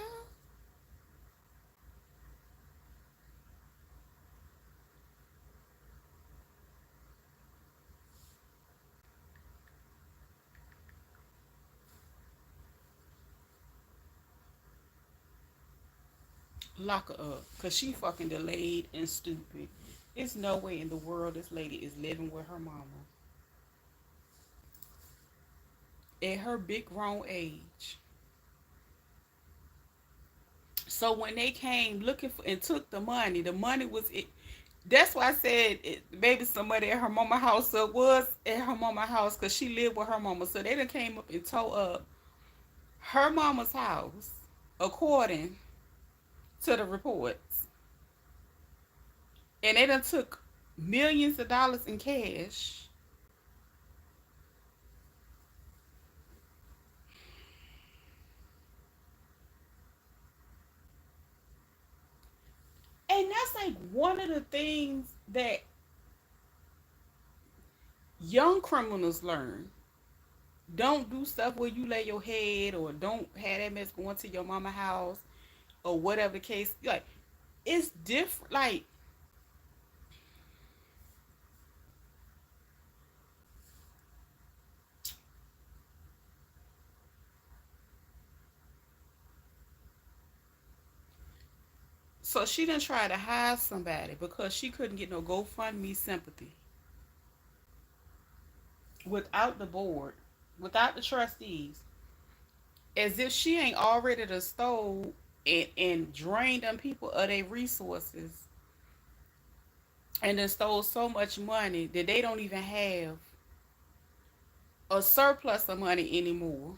Lock her up. Because she fucking delayed and stupid. It's no way in the world this lady is living with her mama at her big grown age. So when they came looking for and took the money was it. That's why I said maybe somebody at her mama house. So it was at her mama house because she lived with her mama. So they done came up and tore up her mama's house, according to the reports, and they done took millions of dollars in cash. And that's like one of the things that Young criminals learn. Don't do stuff where you lay your head, or don't have that mess going to your mama house, or whatever the case. Like, it's different. Like, so she didn't try to hide somebody because she couldn't get no GoFundMe sympathy without the board, without the trustees, as if she ain't already the stole and drained them people of their resources, and then stole so much money that they don't even have a surplus of money anymore.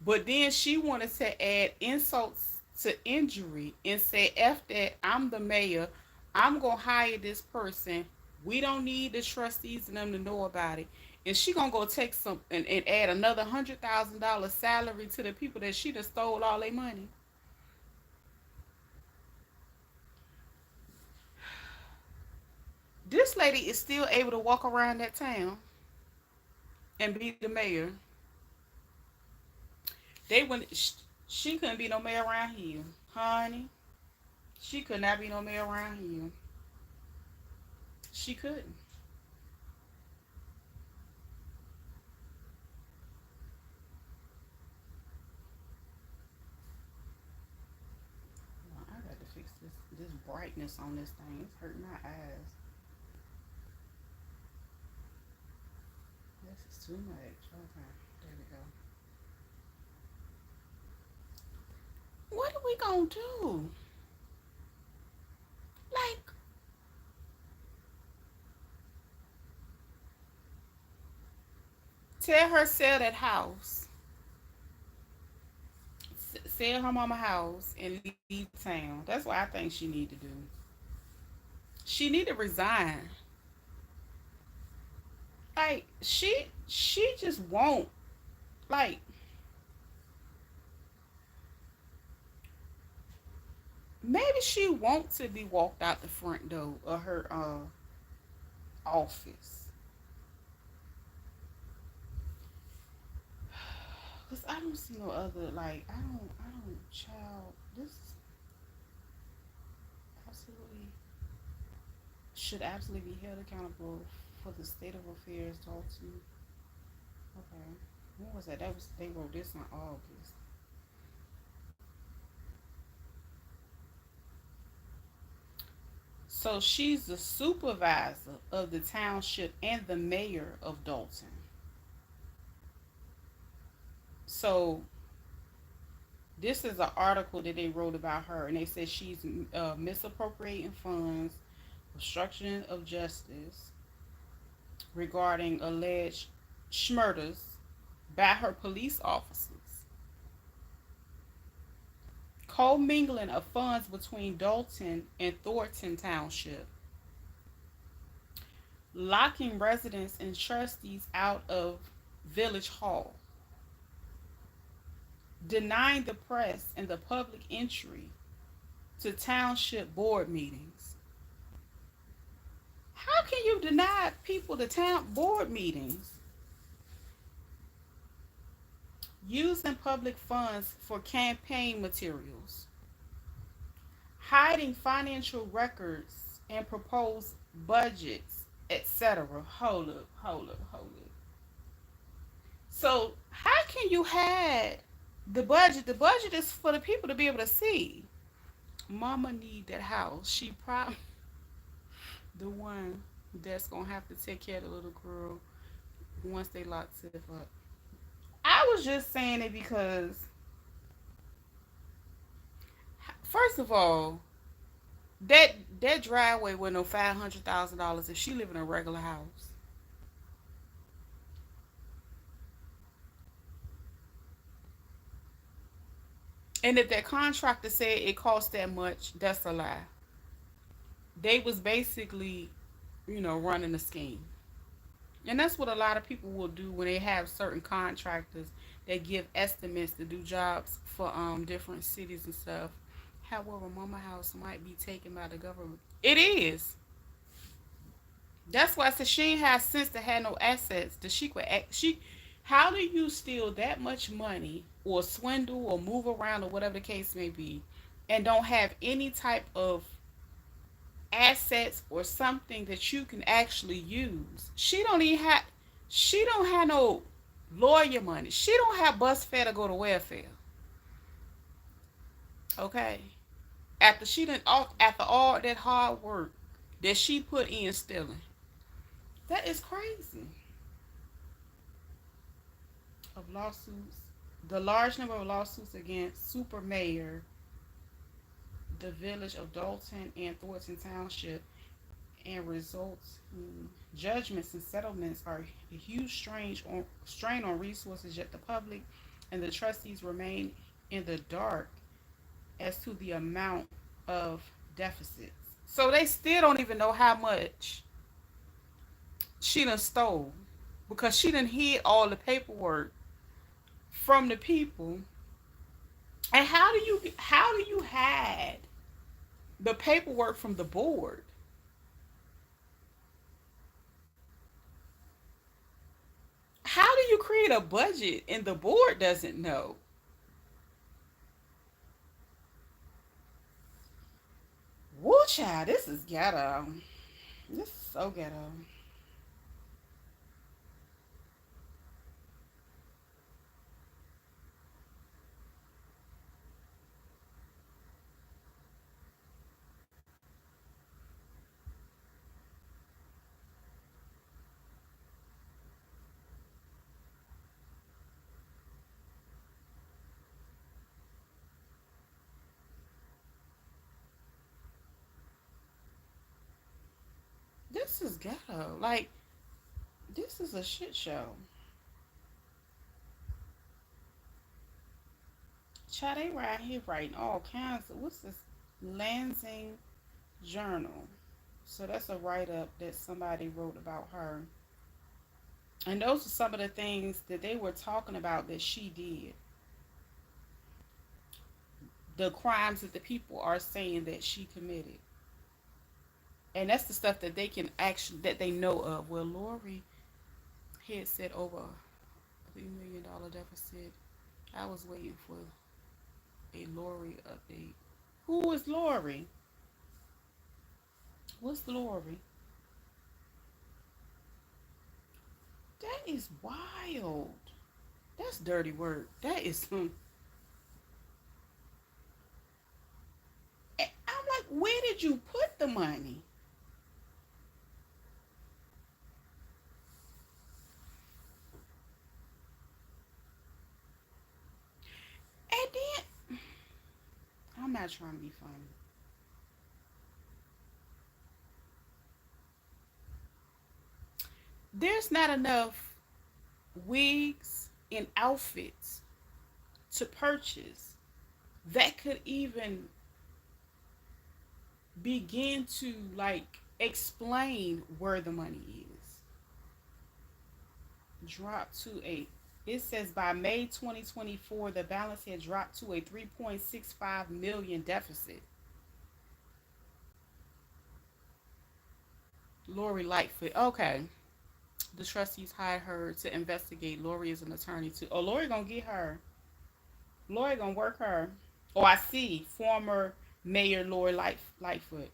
But then she wanted to add insults to injury and say, F that, I'm the mayor. I'm going to hire this person. We don't need the trustees and them to know about it. And she going to go take some and add another $100,000 salary to the people that she done stole all their money. This lady is still able to walk around that town and be the mayor. They wouldn't. She couldn't be no mayor around here, honey. She could not be no mayor around here. She couldn't. Well, I got to fix this brightness on this thing. It's hurting my eyes. This is too much. Okay, there we go. What are we gonna do? Like, tell her sell that house, sell her mama house, and leave town. That's what I think she need to do. She need to resign. Like, she just won't. Like, maybe she wants to be walked out the front door of her office. Cause I don't see no other, like, I don't child, this absolutely should absolutely be held accountable for the state of affairs. Dalton. Okay, when was that? That was, they wrote this in August. So she's the supervisor of the township and the mayor of Dalton. So this is an article that they wrote about her, and they said she's misappropriating funds, obstruction of justice regarding alleged schmurders by her police officers, commingling of funds between Dalton and Thornton Township, locking residents and trustees out of Village Hall, denying the press and the public entry to township board meetings. How can you deny people the town board meetings? Using public funds for campaign materials, hiding financial records and proposed budgets, etc. Hold up, hold up, hold up. So how can you hide the budget? The budget is for the people to be able to see. Mama need that house. She probably the one that's gonna have to take care of the little girl once they lock Tiff up. I was just saying it because, first of all, that that driveway with no $500,000 if she live in a regular house. And if that contractor said it cost that much, that's a lie. They was basically, running a scheme. And that's what a lot of people will do when they have certain contractors that give estimates to do jobs for different cities and stuff. However, Mama House might be taken by the government. It is. That's why I said she ain't have sense to have no assets. The she could act. She, how do you steal that much money or swindle or move around or whatever the case may be, and don't have any type of assets or something that you can actually use? She don't even have. She don't have no lawyer money. She don't have bus fare to go to welfare. Okay. After all that hard work that she put in stealing, that is crazy. Of lawsuits, the large number of lawsuits against super mayor, the village of Dalton and Thornton Township, and results in judgments and settlements are a huge strain on resources, yet the public and the trustees remain in the dark as to the amount of deficits. So they still don't even know how much she done stole because she done hid all the paperwork from the people. And how do you hide the paperwork from the board? How do you create a budget and the board doesn't know? Woo child, this is ghetto. This is so ghetto. This is ghetto. Like, this is a shit show. Child, they right here writing all kinds of, what's this? Lansing Journal. So that's a write up that somebody wrote about her. And those are some of the things that they were talking about that she did. The crimes that the people are saying that she committed. And that's the stuff that they can actually, that they know of. Well, Lori had said over $3 million deficit. I was waiting for a Lori update. Who is Lori? What's Lori? That is wild. That's dirty work. That is some. I'm like, where did you put the money? And then, I'm not trying to be funny. There's not enough wigs and outfits to purchase that could even begin to like explain where the money is. Drop to a, it says by May 2024 the balance had dropped to a 3.65 million deficit. Lori Lightfoot. Okay. The trustees hired her to investigate. Lori is an attorney too. Oh, Lori gonna get her. Lori gonna work her. Oh, I see. Former Mayor Lori Lightfoot.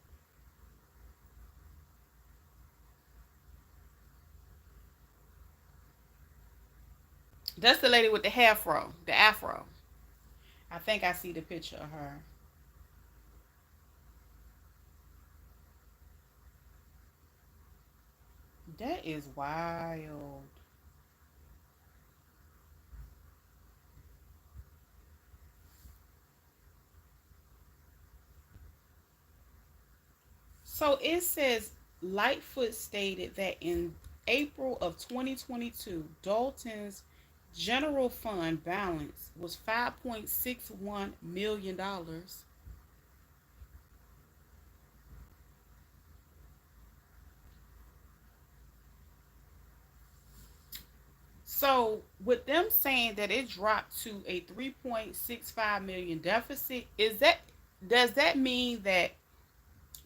That's the lady with the afro. The afro. I think I see the picture of her. That is wild. So it says Lightfoot stated that in April of 2022, Dalton's general fund balance was $5.61 million. So with them saying that it dropped to a 3.65 million deficit, is that, does that mean that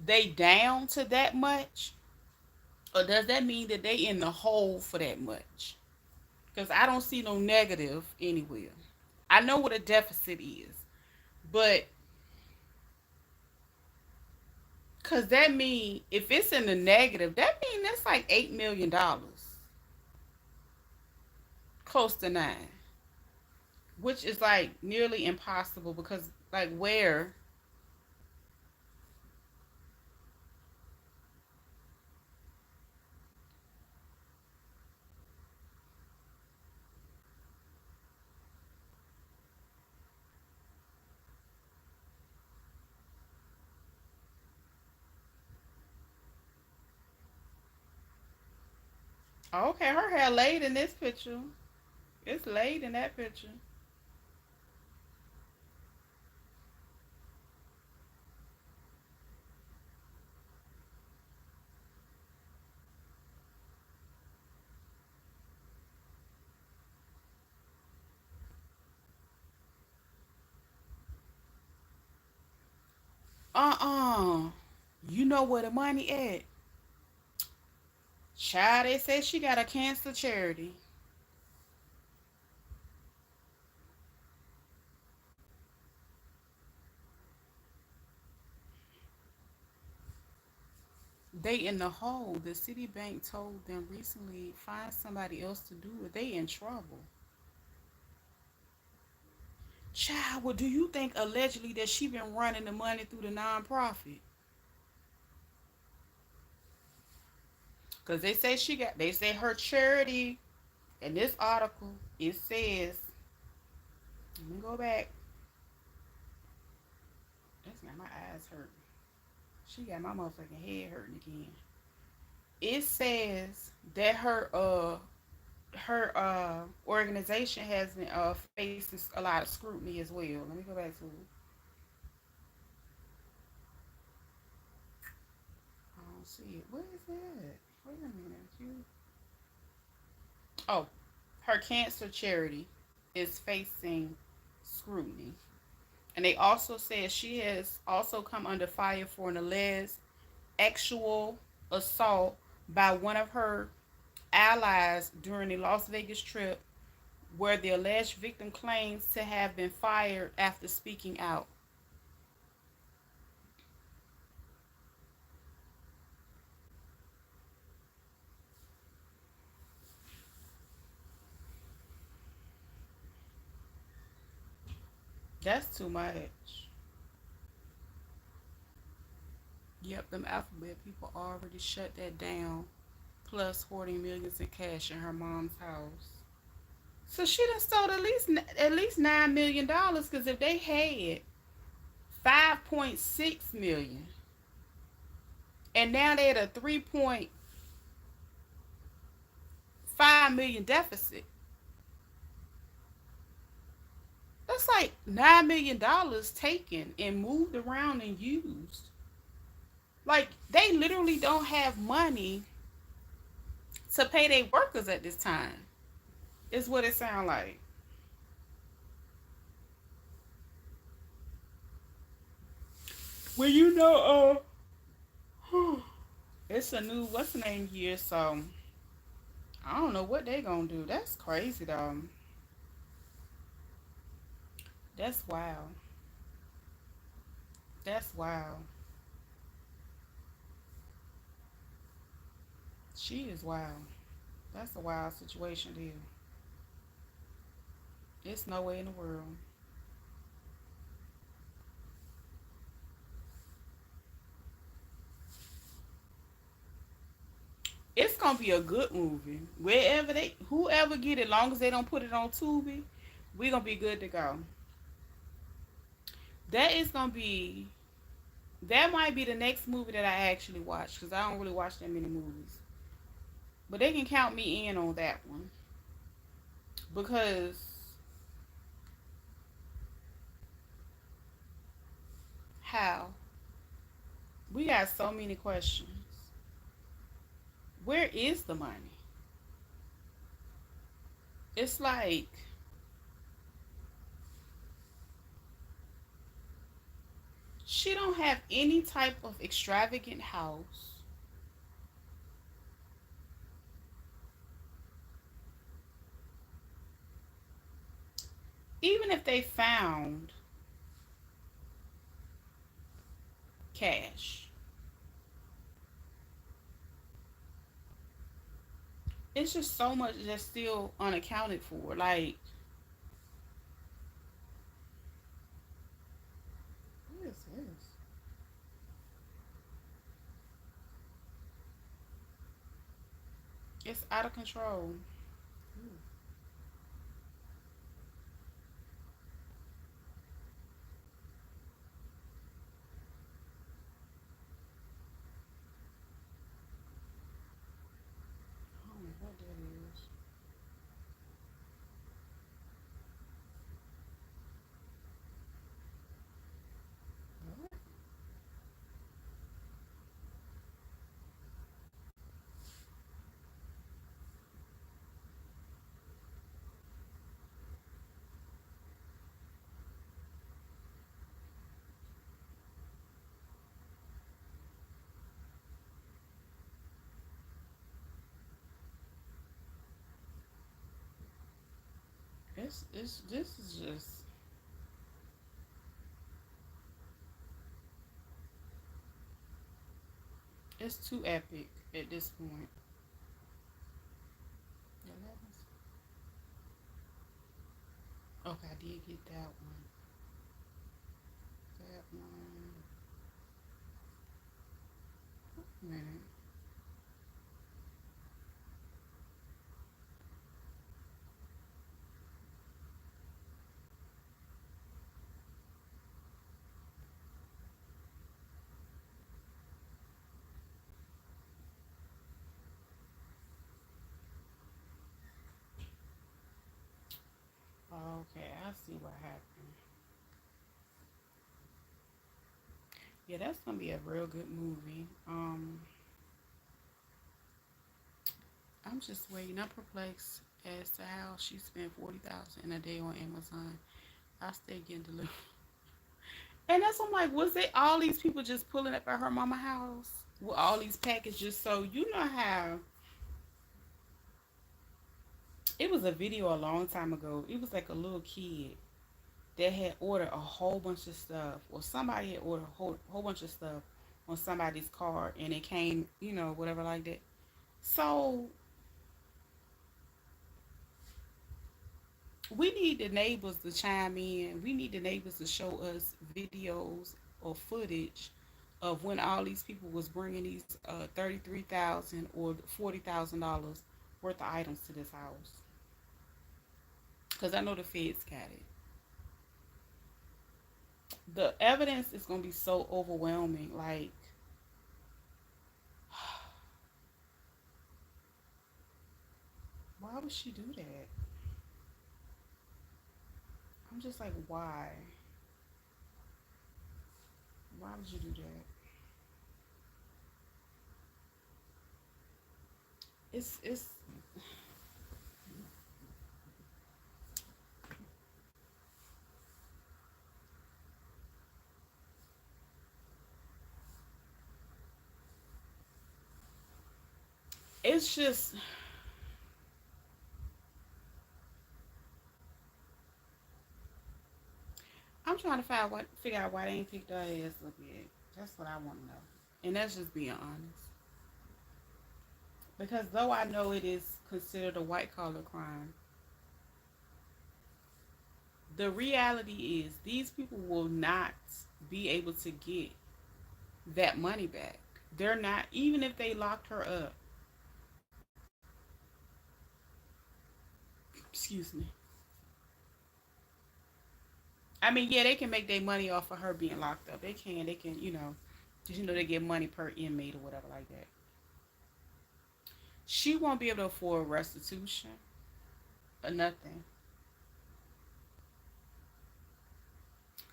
they down to that much? Or does that mean that they in the hole for that much? Because I don't see no negative anywhere. I know what a deficit is, but because that mean if it's in the negative, that mean that's like $8 million, close to nine, which is like nearly impossible because like where. Okay, her hair laid in this picture. It's laid in that picture. Uh-uh. You know where the money at? Child, they say she got a cancer charity. They in the hole. The Citibank told them recently, find somebody else to do it. They in trouble. Child, well, do you think allegedly that she been running the money through the nonprofit? Cause they say her charity in this article, it says, let me go back. That's got my eyes hurt. She got my motherfucking head hurting again. It says that her organization has been facing a lot of scrutiny as well. Let me go back to it. I don't see it. What is that? Wait a minute. Oh, her cancer charity is facing scrutiny. And they also said she has also come under fire for an alleged actual assault by one of her allies during a Las Vegas trip where the alleged victim claims to have been fired after speaking out. That's too much. Yep, them alphabet people already shut that down. Plus hoarding millions in cash in her mom's house. So she done stole at least $9 million. Because if they had 5.6 million, and now they're at a 3.5 million deficit, that's like $9 million taken and moved around and used. Like they literally don't have money to pay their workers at this time. Is what it sounds like. Well, it's a new what's the name year, so I don't know what they gonna do. That's crazy though. That's wild. That's wild. She is wild. That's a wild situation there. It's no way in the world. It's gonna be a good movie. Whoever get it, long as they don't put it on Tubi, we gonna be good to go. That is gonna be. That might be the next movie that I actually watch because I don't really watch that many movies. But they can count me in on that one because how we got so many questions. Where is the money? It's like she don't have any type of extravagant house. Even if they found cash, it's just so much that's still unaccounted for. Like, what is this? It's out of control. Ooh. I don't know what that is. What? It's this is just it's too epic at this point. 11. Okay, I did get that one. That one. Wait a minute. Okay, I see what happened. Yeah, that's gonna be a real good movie. I'm just waiting. I'm perplexed as to how she spent 40,000 in a day on Amazon. I stay getting delivered, and that's I'm like, was it all these people just pulling up at her mama house with all these packages? So you know how it was a video a long time ago. It was like a little kid that had ordered a whole bunch of stuff, or somebody had ordered a whole bunch of stuff on somebody's card, and it came, whatever like that. So we need the neighbors to chime in. We need the neighbors to show us videos or footage of when all these people was bringing these 33,000 or $40,000 worth of items to this house. Because I know the feds got it. The evidence is gonna be so overwhelming. Like, why would she do that? I'm just like, why? Why would you do that? It's it's just I'm trying to figure out why they ain't picked her ass up yet. That's what I want to know, and that's just being honest. Because though I know it is considered a white collar crime, the reality is these people will not be able to get that money back. They're not, even if they locked her up. Excuse me. I mean, yeah, they can make their money off of her being locked up. They can, just they get money per inmate or whatever like that. She won't be able to afford restitution or nothing.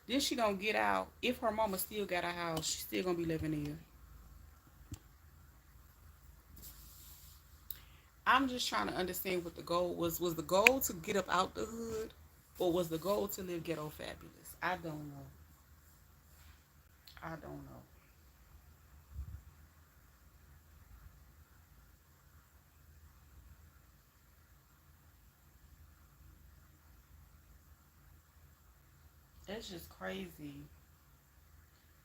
Then she gonna get out. If her mama still got a house, she still gonna be living there. I'm just trying to understand what the goal was. Was the goal to get up out the hood, or was the goal to live ghetto fabulous? I don't know. I don't know. It's just crazy.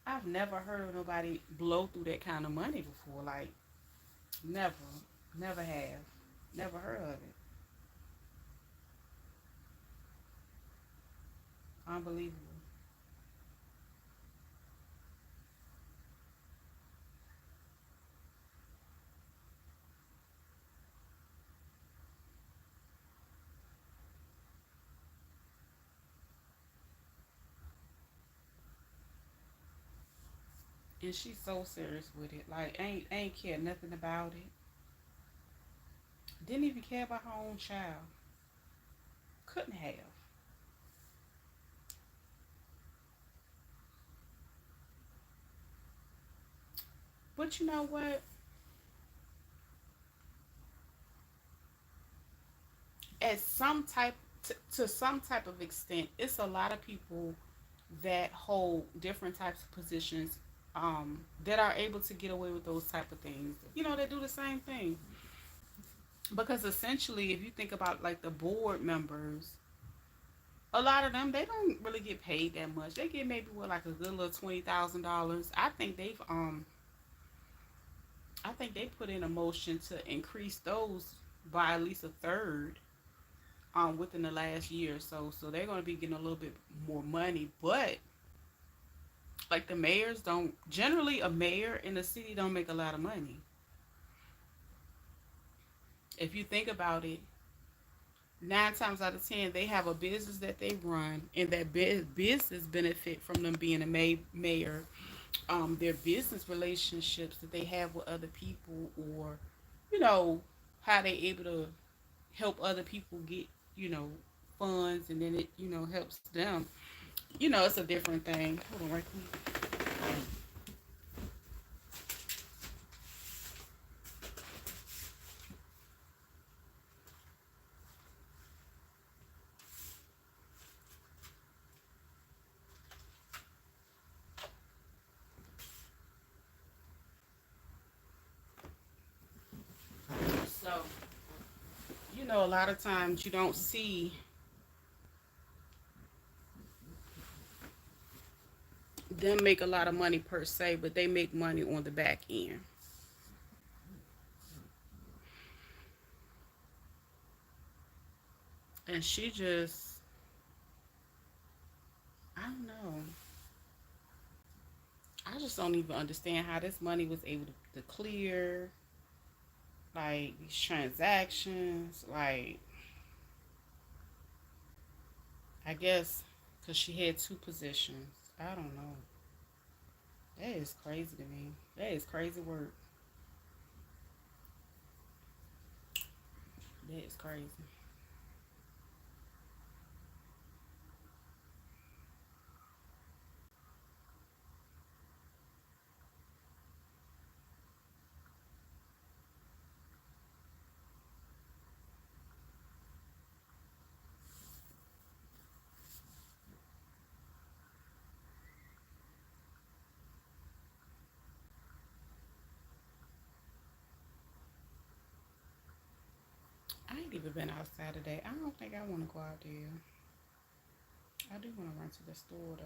I've never heard of nobody blow through that kind of money before. Like, never. Never have. Never heard of it. Unbelievable. And she's so serious with it. Like, ain't care nothing about it. Didn't even care about her own child. Couldn't have. But you know what? At some type to some type of extent, it's a lot of people that hold different types of positions that are able to get away with those type of things. You know, they do the same thing. Because essentially, if you think about like the board members, a lot of them they don't really get paid that much. They get maybe what like a good little $20,000. I think they put in a motion to increase those by at least a third within the last year or so. So they're going to be getting a little bit more money. But like the mayors don't generally a mayor in the city don't make a lot of money. If you think about it, 9 times out of 10 they have a business that they run, and that business benefit from them being a mayor. Their business relationships that they have with other people, or you know how they able to help other people get you know funds, and then it helps them. It's a different thing. Hold on, right quick. So a lot of times you don't see them make a lot of money per se, but they make money on the back end. And she just, I don't know. I just don't even understand how this money was able to clear, like these transactions. Like, I guess because she had two positions. I don't know. That is crazy to me. That is crazy work. That is crazy. I ain't even been outside today. I don't think I want to go out there. I do want to run to the store though.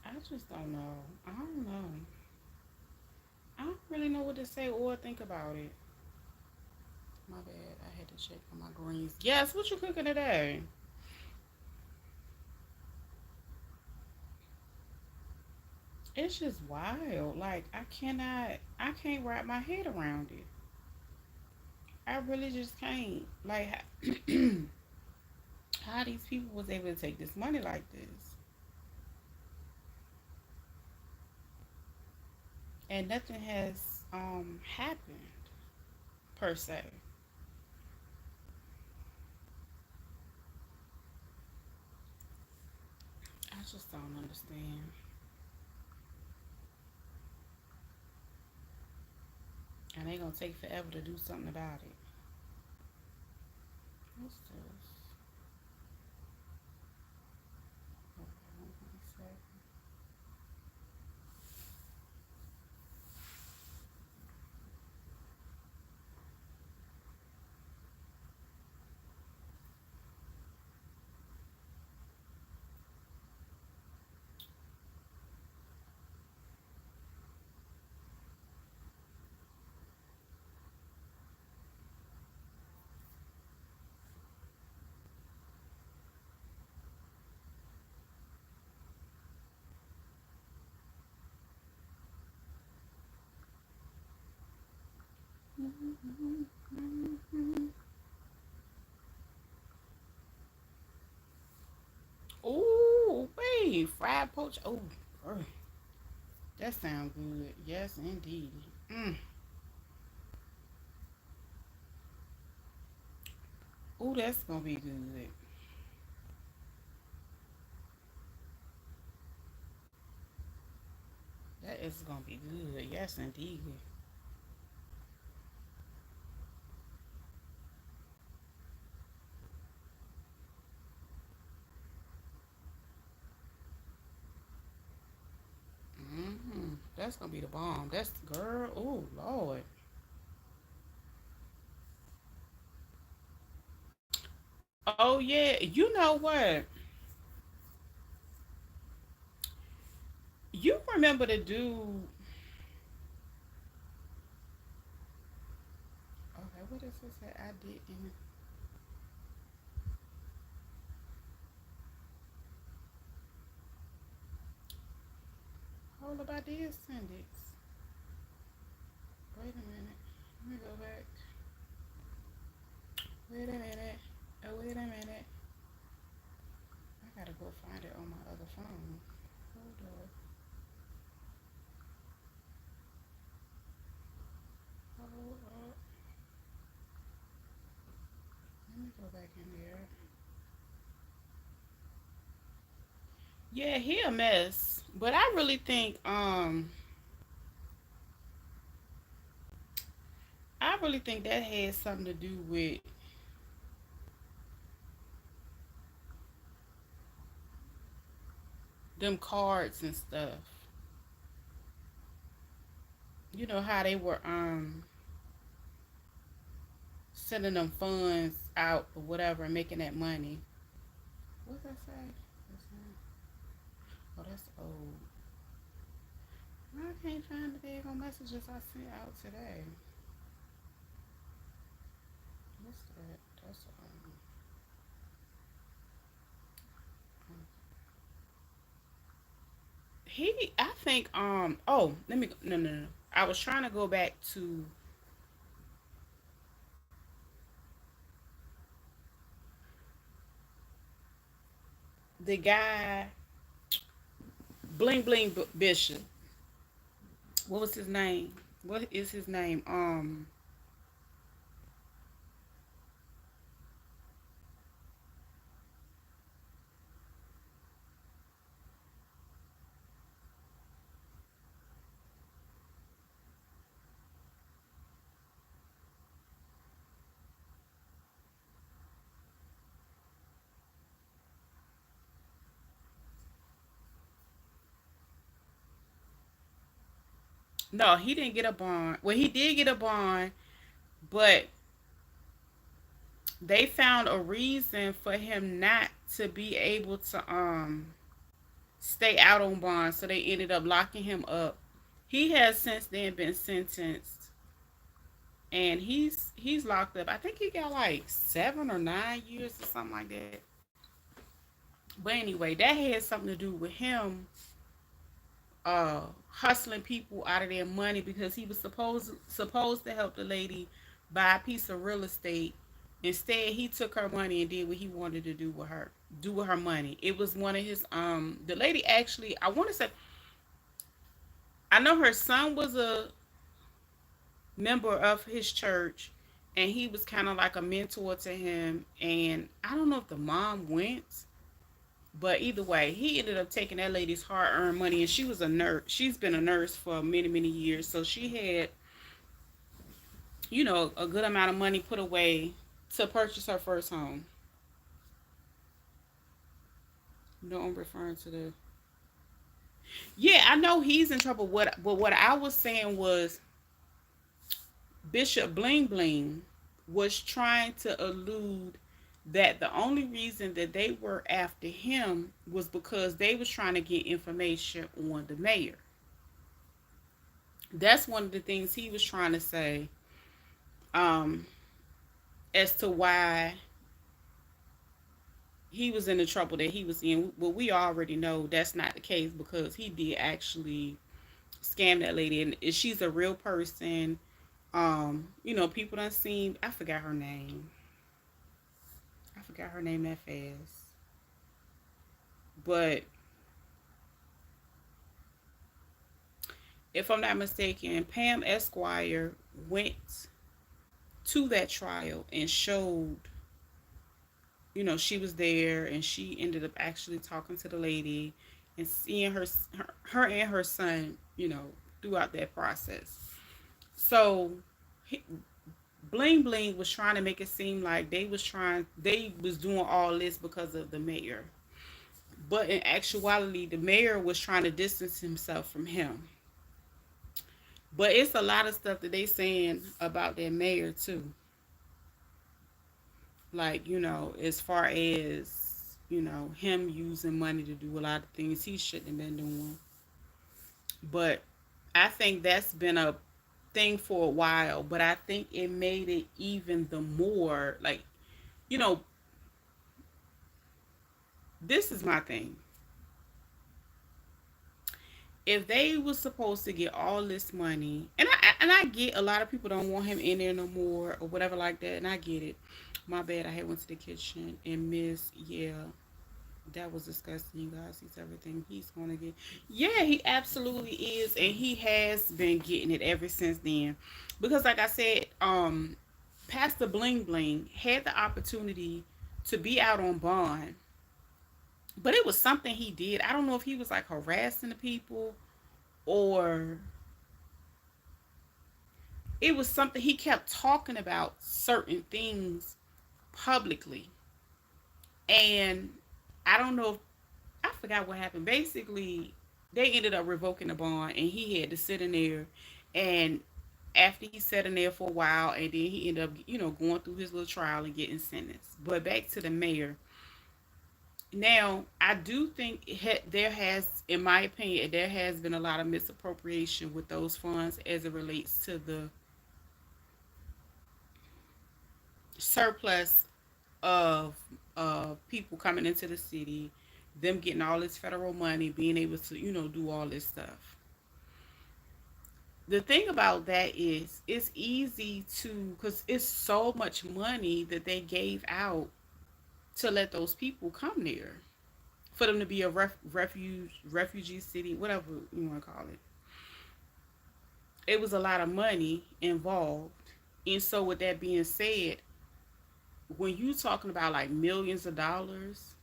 I just don't know. I don't know. I don't really know what to say or think about it. My bad. I had to check on my greens. Yes, what you cooking today? It's just wild. Like I can't wrap my head around it. I really just can't. Like how these people was able to take this money like this, and nothing has happened per se. I just don't understand. And they gonna take forever to do something about it. What's this? Oh, wait, fried poach. Oh, girl, that sounds good. Yes, indeed. Mm. Oh, that's gonna be good. That is gonna be good. Yes, indeed. That's gonna be the bomb. That's girl. Oh Lord. Oh yeah. You know what? You remember the dude? Okay, what is this that I did in? Hold up, I did send it. Wait a minute. Let me go back. Wait a minute. Oh, wait a minute. I gotta go find it on my other phone. Hold up. Hold up. Let me go back in there. Yeah, he a mess. But I really think I really think that had something to do with them cards and stuff. You know how they were sending them funds out or whatever and making that money. What's that say? Oh, that's old. I can't find the daggone messages I sent out today. What's that? That's he. I think Oh, let me. No, no, no. I was trying to go back to the guy Bling Bling Bishop. What was his name? What is his name? No, he didn't get a bond. Well, he did get a bond, but they found a reason for him not to be able to stay out on bond, so they ended up locking him up. He has since then been sentenced, and he's locked up. I think he got like 7 or 9 years or something like that. But anyway, that had something to do with him hustling people out of their money because he was supposed to help the lady buy a piece of real estate. Instead, he took her money and did what he wanted to do with her money. It was one of his the lady actually, I want to say, I know her son was a member of his church, and he was kind of like a mentor to him, and I don't know if the mom went, but either way, he ended up taking that lady's hard-earned money, and she was a nurse. She's been a nurse for many, many years, so she had, a good amount of money put away to purchase her first home. No, I'm referring to the. Yeah, I know he's in trouble. What I was saying was Bishop Bling Bling was trying to allude that the only reason that they were after him was because they was trying to get information on the mayor. That's one of the things he was trying to say, um, as to why he was in the trouble that he was in. Well, we already know that's not the case because he did actually scam that lady, and she's a real person. People done seen, I forgot her name. I forgot her name that fast. But if I'm not mistaken, Pam Esquire went to that trial and showed, she was there, and she ended up actually talking to the lady and seeing her and her son, throughout that process. So he, Bling Bling was trying to make it seem like they was doing all this because of the mayor. But in actuality, the mayor was trying to distance himself from him. But it's a lot of stuff that they saying about that mayor too. Like, as far as, him using money to do a lot of things he shouldn't have been doing. But I think that's been a thing for a while, but I think it made it even the more like, you know, this is my thing. If they was supposed to get all this money, and I get a lot of people don't want him in there no more or whatever like that, and I get it. My bad, I had went to the kitchen and miss. Yeah, that was disgusting, you guys. He's everything he's gonna get. Yeah, he absolutely is, and he has been getting it ever since then. Because, like I said, Pastor Bling Bling had the opportunity to be out on bond, but it was something he did. I don't know if he was like harassing the people, or it was something he kept talking about certain things publicly. And I don't know if I forgot what happened. Basically, they ended up revoking the bond, and he had to sit in there. And after he sat in there for a while, and then he ended up, going through his little trial and getting sentenced. But back to the mayor. Now, I do think there has, in my opinion, there has been a lot of misappropriation with those funds as it relates to the surplus of people coming into the city, them getting all this federal money, being able to, do all this stuff. The thing about that is it's easy to, because it's so much money that they gave out to let those people come there, for them to be a refugee city, whatever you want to call it. It was a lot of money involved. And so with that being said, when you talking about like millions of dollars,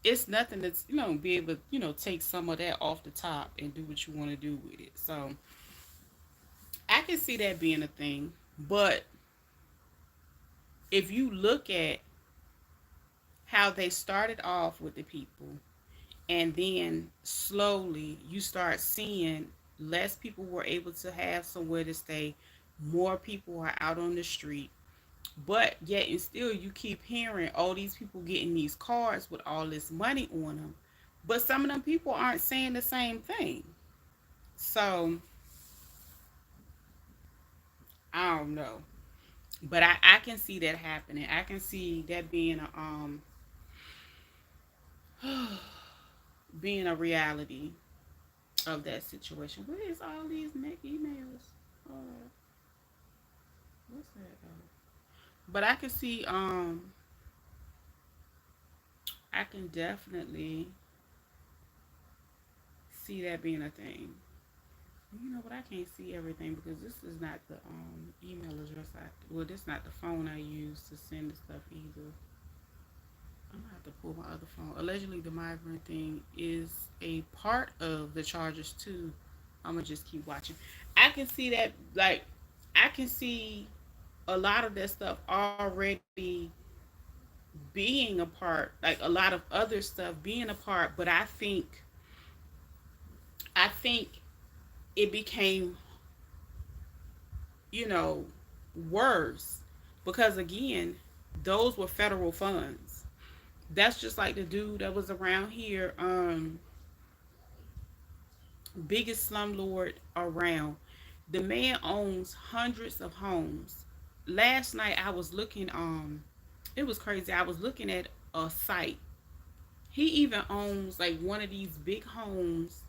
it's nothing that's, be able to, take some of that off the top and do what you want to do with it. So I can see that being a thing. But if you look at how they started off with the people, and then slowly you start seeing less people were able to have somewhere to stay, more people are out on the street, but yet and still you keep hearing, oh, these people getting these cars with all this money on them, but some of them people aren't saying the same thing. So I don't know, but I can see that happening. I can see that being a being a reality of that situation. What is all these emails? Oh, what's that? But I can see, I can definitely see that being a thing. You know, but I can't see everything because this is not the email address well, this is not the phone I use to send the stuff either. I'm gonna have to pull my other phone. Allegedly, the migrant thing is a part of the charges too. I'm gonna just keep watching. I can see that, like, I can see a lot of that stuff already being a part, like a lot of other stuff being a part. But I think it became, you know, worse because again, those were federal funds. That's just like the dude that was around here, biggest slumlord around. The man owns hundreds of homes. Last night I was looking, it was crazy. I was looking at a site. He even owns like one of these big homes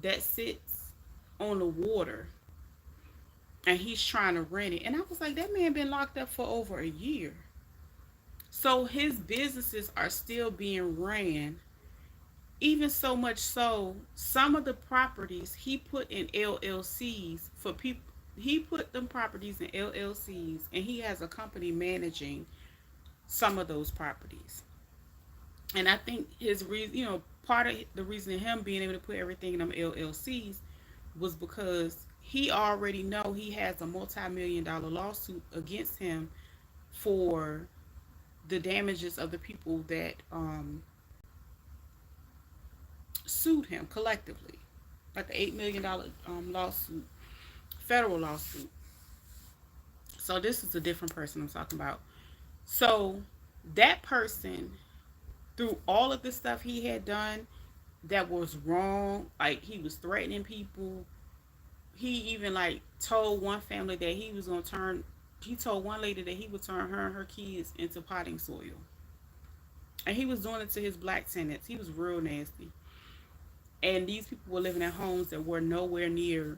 that sits on the water. and he's trying to rent it. And I was like, that man been locked up for over a year. So his businesses are still being ran. Even so much so, some of the properties he put in LLCs for people. He put them properties in LLCs, and he has a company managing some of those properties. And I think his reason, part of the reason him being able to put everything in them LLCs was because he already know he has a multi-million-dollar lawsuit against him for the damages of the people that sued him collectively, like the $8 million lawsuit, federal lawsuit. So this is a different person I'm talking about. So that person, through all of the stuff he had done that was wrong, like he was threatening people. He even like told one family that he was gonna turn. He told one lady that he would turn her and her kids into potting soil, and he was doing it to his black tenants. He was real nasty, and these people were living in homes that were nowhere near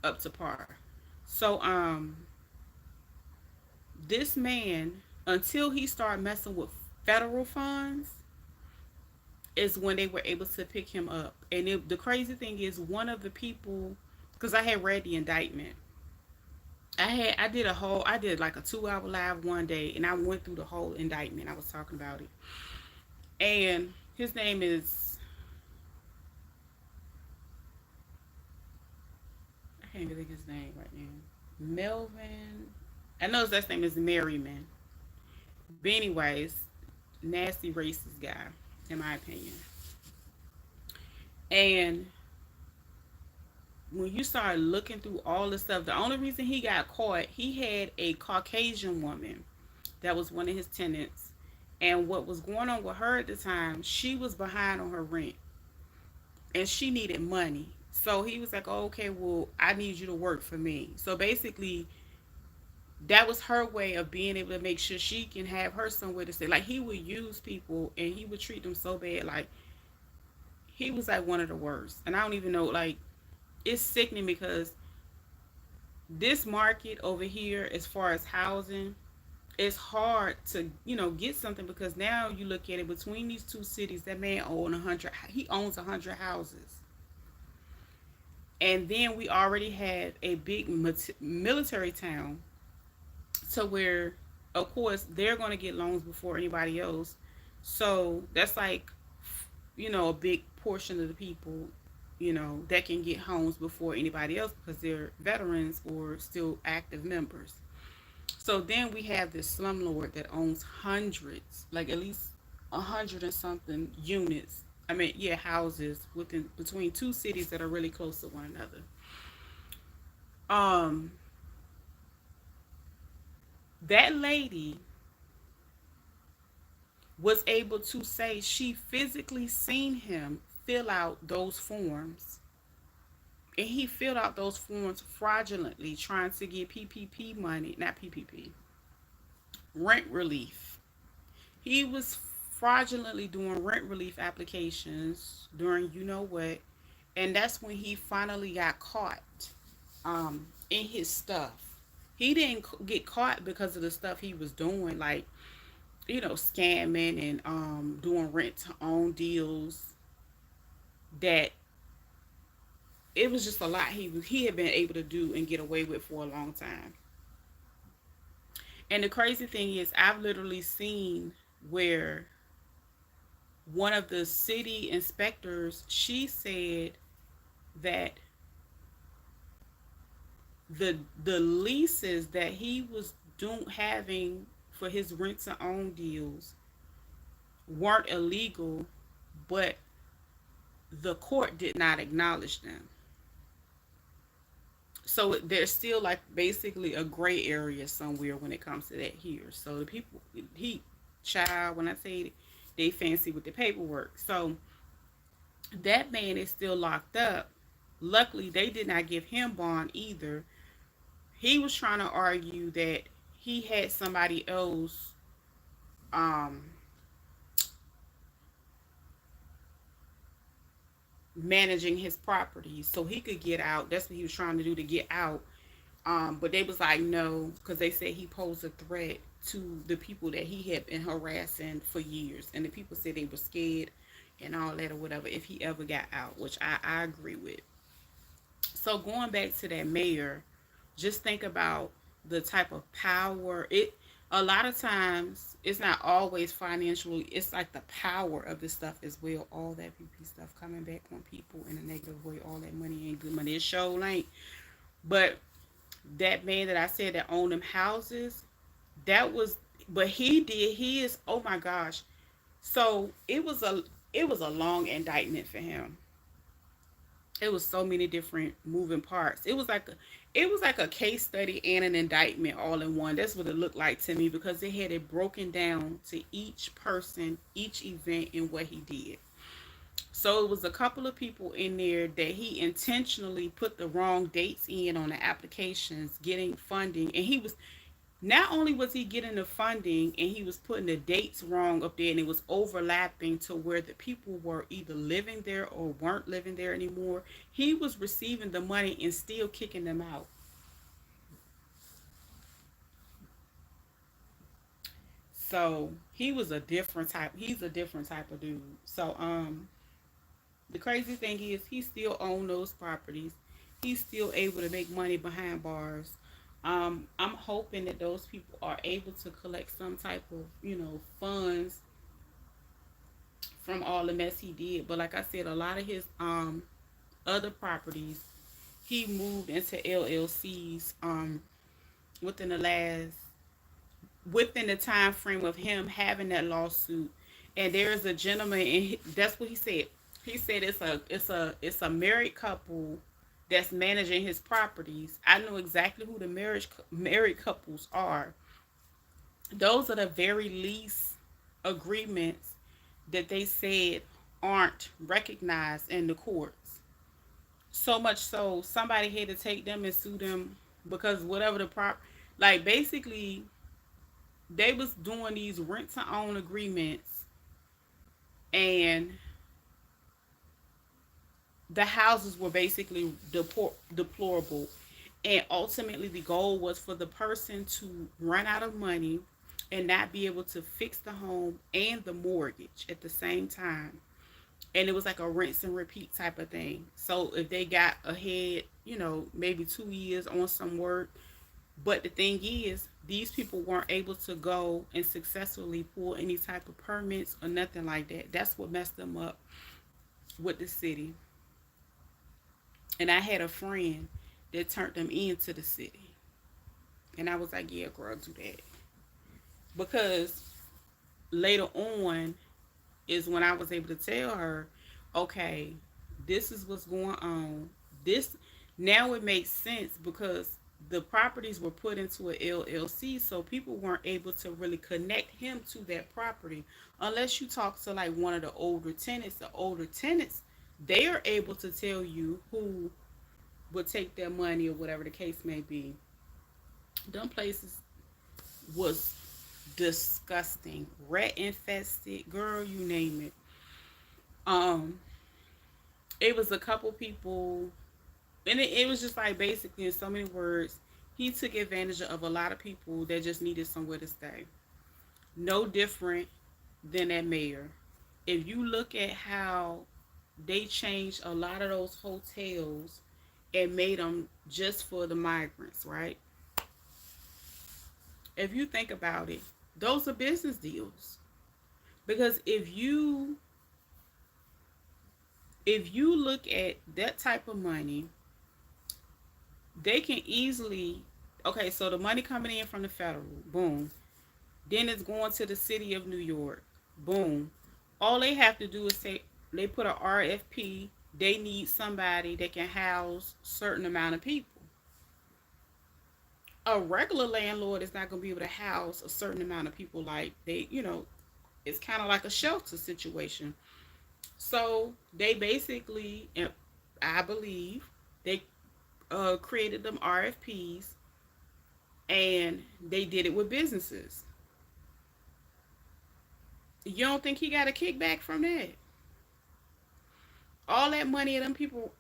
up to par. So this man, until he started messing with federal funds, is when they were able to pick him up. And the crazy thing is, one of the people, because I had read the indictment, I did like a 2 hour live one day, and I went through the whole indictment. I was talking about it, and his name is, I can't even think his name right now. Melvin. I know his last name is Merriman. But anyways, nasty racist guy, in my opinion. And when you start looking through all the stuff, the only reason he got caught, he had a Caucasian woman that was one of his tenants. And what was going on with her at the time, she was behind on her rent and she needed money. So he was like, oh, okay, well, I need you to work for me. So basically, that was her way of being able to make sure she can have her somewhere to stay. Like, he would use people and he would treat them so bad. Like, he was like one of the worst. And I don't even know, like, it's sickening because this market over here, as far as housing, it's hard to get something, because now you look at it, between these two cities, that man owns 100 houses. And then we already had a big military town, to where, of course, they're going to get loans before anybody else. So that's like, a big portion of the people, that can get homes before anybody else, because they're veterans or still active members. So then we have this slumlord that owns hundreds, like at least 100 and something units. I mean, yeah, houses within between two cities that are really close to one another. Um, that lady was able to say she physically seen him fill out those forms, and he filled out those forms fraudulently, trying to get PPP money, not PPP, rent relief. He was fraudulently doing rent relief applications during what, and that's when he finally got caught in his stuff. He didn't get caught because of the stuff he was doing, like scamming and doing rent to own deals. That it was just a lot he had been able to do and get away with for a long time. And the crazy thing is, I've literally seen where one of the city inspectors, she said that the leases that he was doing having for his rent to own deals weren't illegal, but the court did not acknowledge them. So there's still like basically a gray area somewhere when it comes to that here. So the people, child, when I say it, they fancy with the paperwork. So that man is still locked up. Luckily, they did not give him bond either. He was trying to argue that he had somebody else um, managing his property so he could get out. That's what he was trying to do, to get out. But they was like, no, because they said he posed a threat to the people that he had been harassing for years. And the people said they were scared and all that or whatever if he ever got out, which I agree with. So going back to that mayor, just think about the type of power it a lot of times it's not always financially, it's like the power of the stuff as well. All that PP stuff coming back on people in a negative way, all that money ain't good money. It sure ain't. But that man that I said that owned them houses, that was but he is, oh my gosh. So it was a long indictment for him. It was so many different moving parts. It was like a case study and an indictment all in one. That's what it looked like to me because they had it broken down to each person, each event, and what he did. So it was a couple of people in there that he intentionally put the wrong dates in on the applications, getting funding, and he was not only was he getting the funding and he was putting the dates wrong up there and it was overlapping to where the people were either living there or weren't living there anymore. He was receiving the money and still kicking them out. So he's a different type of dude. So the crazy thing is he still own those properties. He's still able to make money behind bars. I'm hoping that those people are able to collect some type of, funds from all the mess he did. But like I said, a lot of his other properties, he moved into LLCs within the last within the time frame of him having that lawsuit. And there is a gentleman, and that's what he said. He said it's a married couple that's managing his properties. I know exactly who the married couples are. Those are the very least agreements that they said aren't recognized in the courts. So much so, somebody had to take them and sue them because whatever like basically they was doing these rent to own agreements, and the houses were basically deplorable. And ultimately, the goal was for the person to run out of money and not be able to fix the home and the mortgage at the same time. And it was like a rinse and repeat type of thing. So if they got ahead, maybe 2 years on some work, but the thing is, these people weren't able to go and successfully pull any type of permits or nothing like that. That's what messed them up with the city. And I had a friend that turned them into the city. And I was like, yeah, girl, do that. Because later on is when I was able to tell her, okay, this is what's going on. This now it makes sense because the properties were put into an LLC, so people weren't able to really connect him to that property unless you talk to like one of the older tenants. The older tenants, they are able to tell you who would take their money or whatever the case may be. Them places was disgusting, rat infested, girl, you name it. Um, it was a couple people, and it was just like basically in so many words, he took advantage of a lot of people that just needed somewhere to stay. No different than that mayor. If you look at how they changed a lot of those hotels and made them just for the migrants, right? If you think about it, those are business deals. Because if you look at that type of money, they can easily, okay, so the money coming in from the federal, boom. Then it's going to the city of New York, boom. All they have to do is say they put a RFP. They need somebody that can house a certain amount of people. A regular landlord is not going to be able to house a certain amount of people. Like it's kind of like a shelter situation. So they basically, I believe, they created them RFPs, and they did it with businesses. You don't think he got a kickback from that? All that money of them people,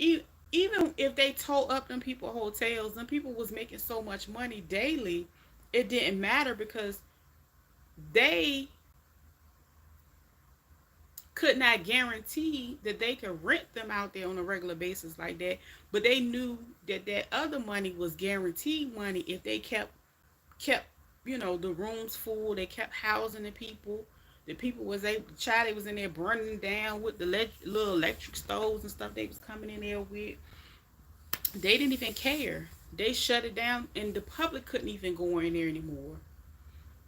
even if they tore up them people hotels, them people was making so much money daily, it didn't matter because they could not guarantee that they could rent them out there on a regular basis like that. But they knew that that other money was guaranteed money if they kept the rooms full. They kept housing the people. The people was able. The child they was in there burning down with the little electric stoves and stuff they was coming in there with. They didn't even care. They shut it down, and the public couldn't even go in there anymore.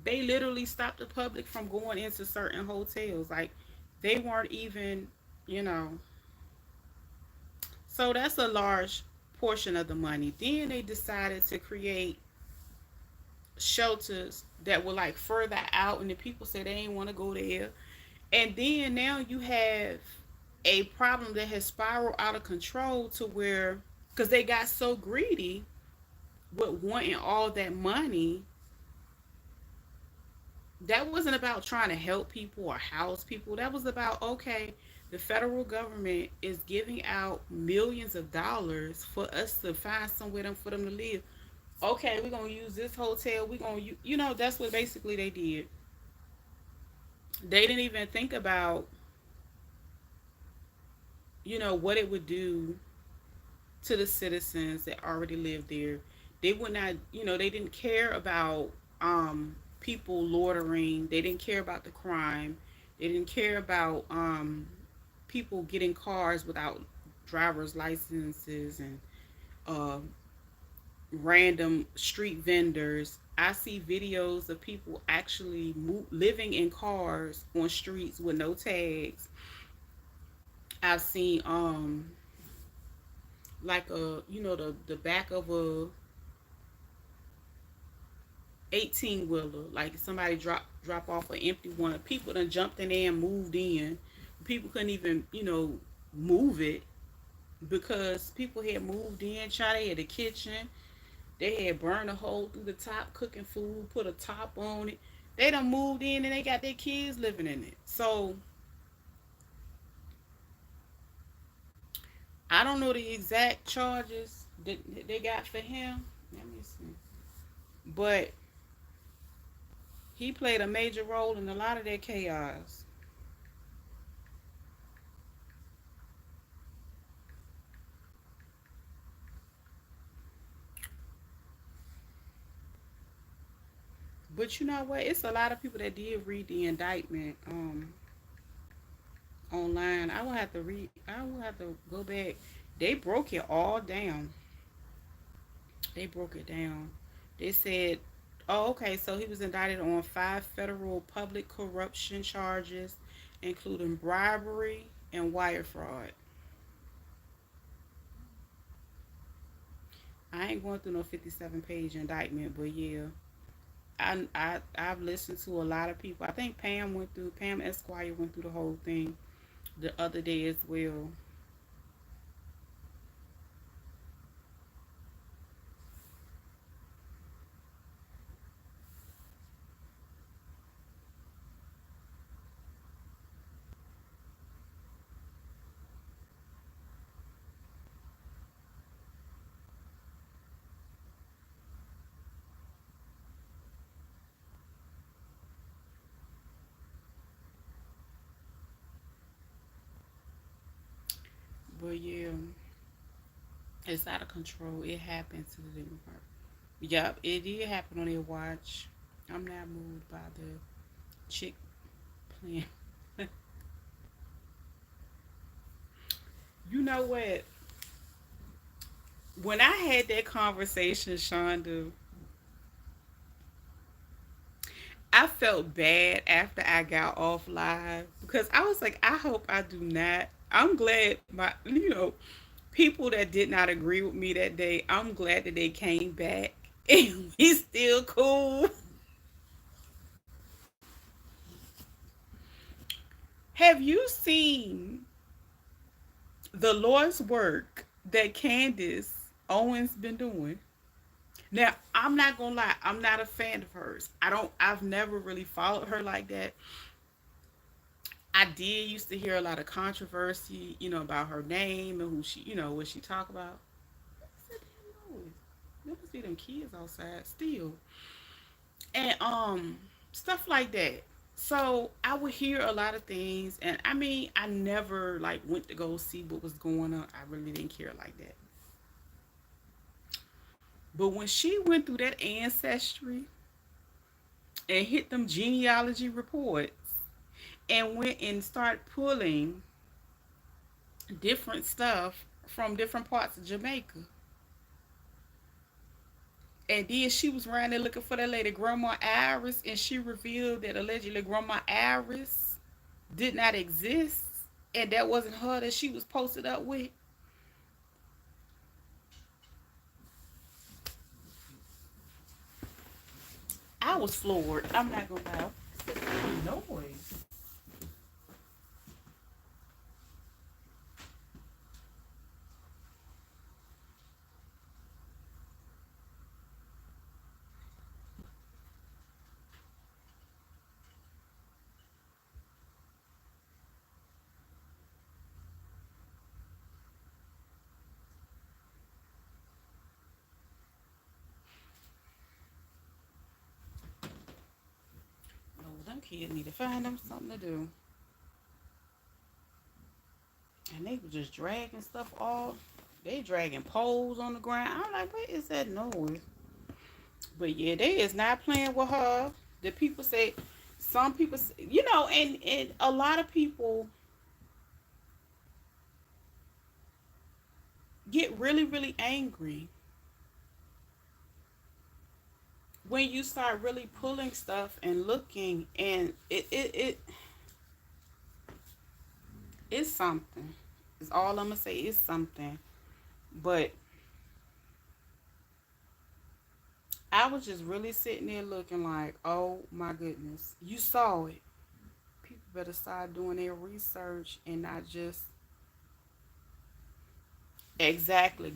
They literally stopped the public from going into certain hotels. Like they weren't even, you know. So that's a large portion of the money. Then they decided to create shelters that were like further out, and the people said they didn't want to go there. And then now you have a problem that has spiraled out of control to where, because they got so greedy with wanting all that money, that wasn't about trying to help people or house people. That was about, okay, the federal government is giving out millions of dollars for us to find somewhere for them to live. Okay, we're gonna use this hotel. We're gonna that's what basically they did. They didn't even think about what it would do to the citizens that already lived there. They would not, they didn't care about people loitering. They didn't care about the crime. They didn't care about people getting cars without driver's licenses and uh, random street vendors. I see videos of people actually living in cars on streets with no tags. I've seen like the back of a 18 wheeler, like somebody drop off an empty one. People done jumped in there and moved in. People couldn't even move it because people had moved in. Child, they had a kitchen. They had burned a hole through the top, cooking food, put a top on it. They done moved in and they got their kids living in it. So I don't know the exact charges that they got for him. Let me see. But he played a major role in a lot of that chaos. But you know what? It's a lot of people that did read the indictment online. I will have to read. I will have to go back. They broke it all down. They broke it down. They said, "Oh, okay. So he was indicted on 5 federal public corruption charges, including bribery and wire fraud." I ain't going through no 57-page indictment, but yeah, I've listened to a lot of people. I think Pam Esquire went through the whole thing the other day as well. But yeah, it's out of control. It happened to the Democrat. Yep, it did happen on their watch. I'm not moved by the chick playing. You know what? When I had that conversation, Shonda, I felt bad after I got off live because I was like, I hope I do not. I'm glad people that did not agree with me that day, I'm glad that they came back and we still cool. Have you seen the Lord's work that Candace Owens been doing? Now, I'm not gonna lie, I'm not a fan of hers. I've never really followed her like that. I did used to hear a lot of controversy, about her name and who she, what she talk about. What's that damn noise? There must be them kids outside still, and stuff like that. So I would hear a lot of things, and I mean, I never like went to go see what was going on. I really didn't care like that. But when she went through that ancestry and hit them genealogy reports and went and started pulling different stuff from different parts of Jamaica. And then she was around there looking for that lady, Grandma Iris, and she revealed that allegedly Grandma Iris did not exist, and that wasn't her that she was posted up with. I was floored. I'm not gonna lie. Noise. No, them kids need to find them something to do. And they were just dragging stuff off. They dragging poles on the ground. I'm like, what is that noise? But yeah, they is not playing with her. The people say, some people, and a lot of people get really, really angry when you start really pulling stuff and looking, and it's something. It's all I'm gonna say. It's something. But I was just really sitting there looking like, oh my goodness, you saw it. People better start doing their research and not just exactly.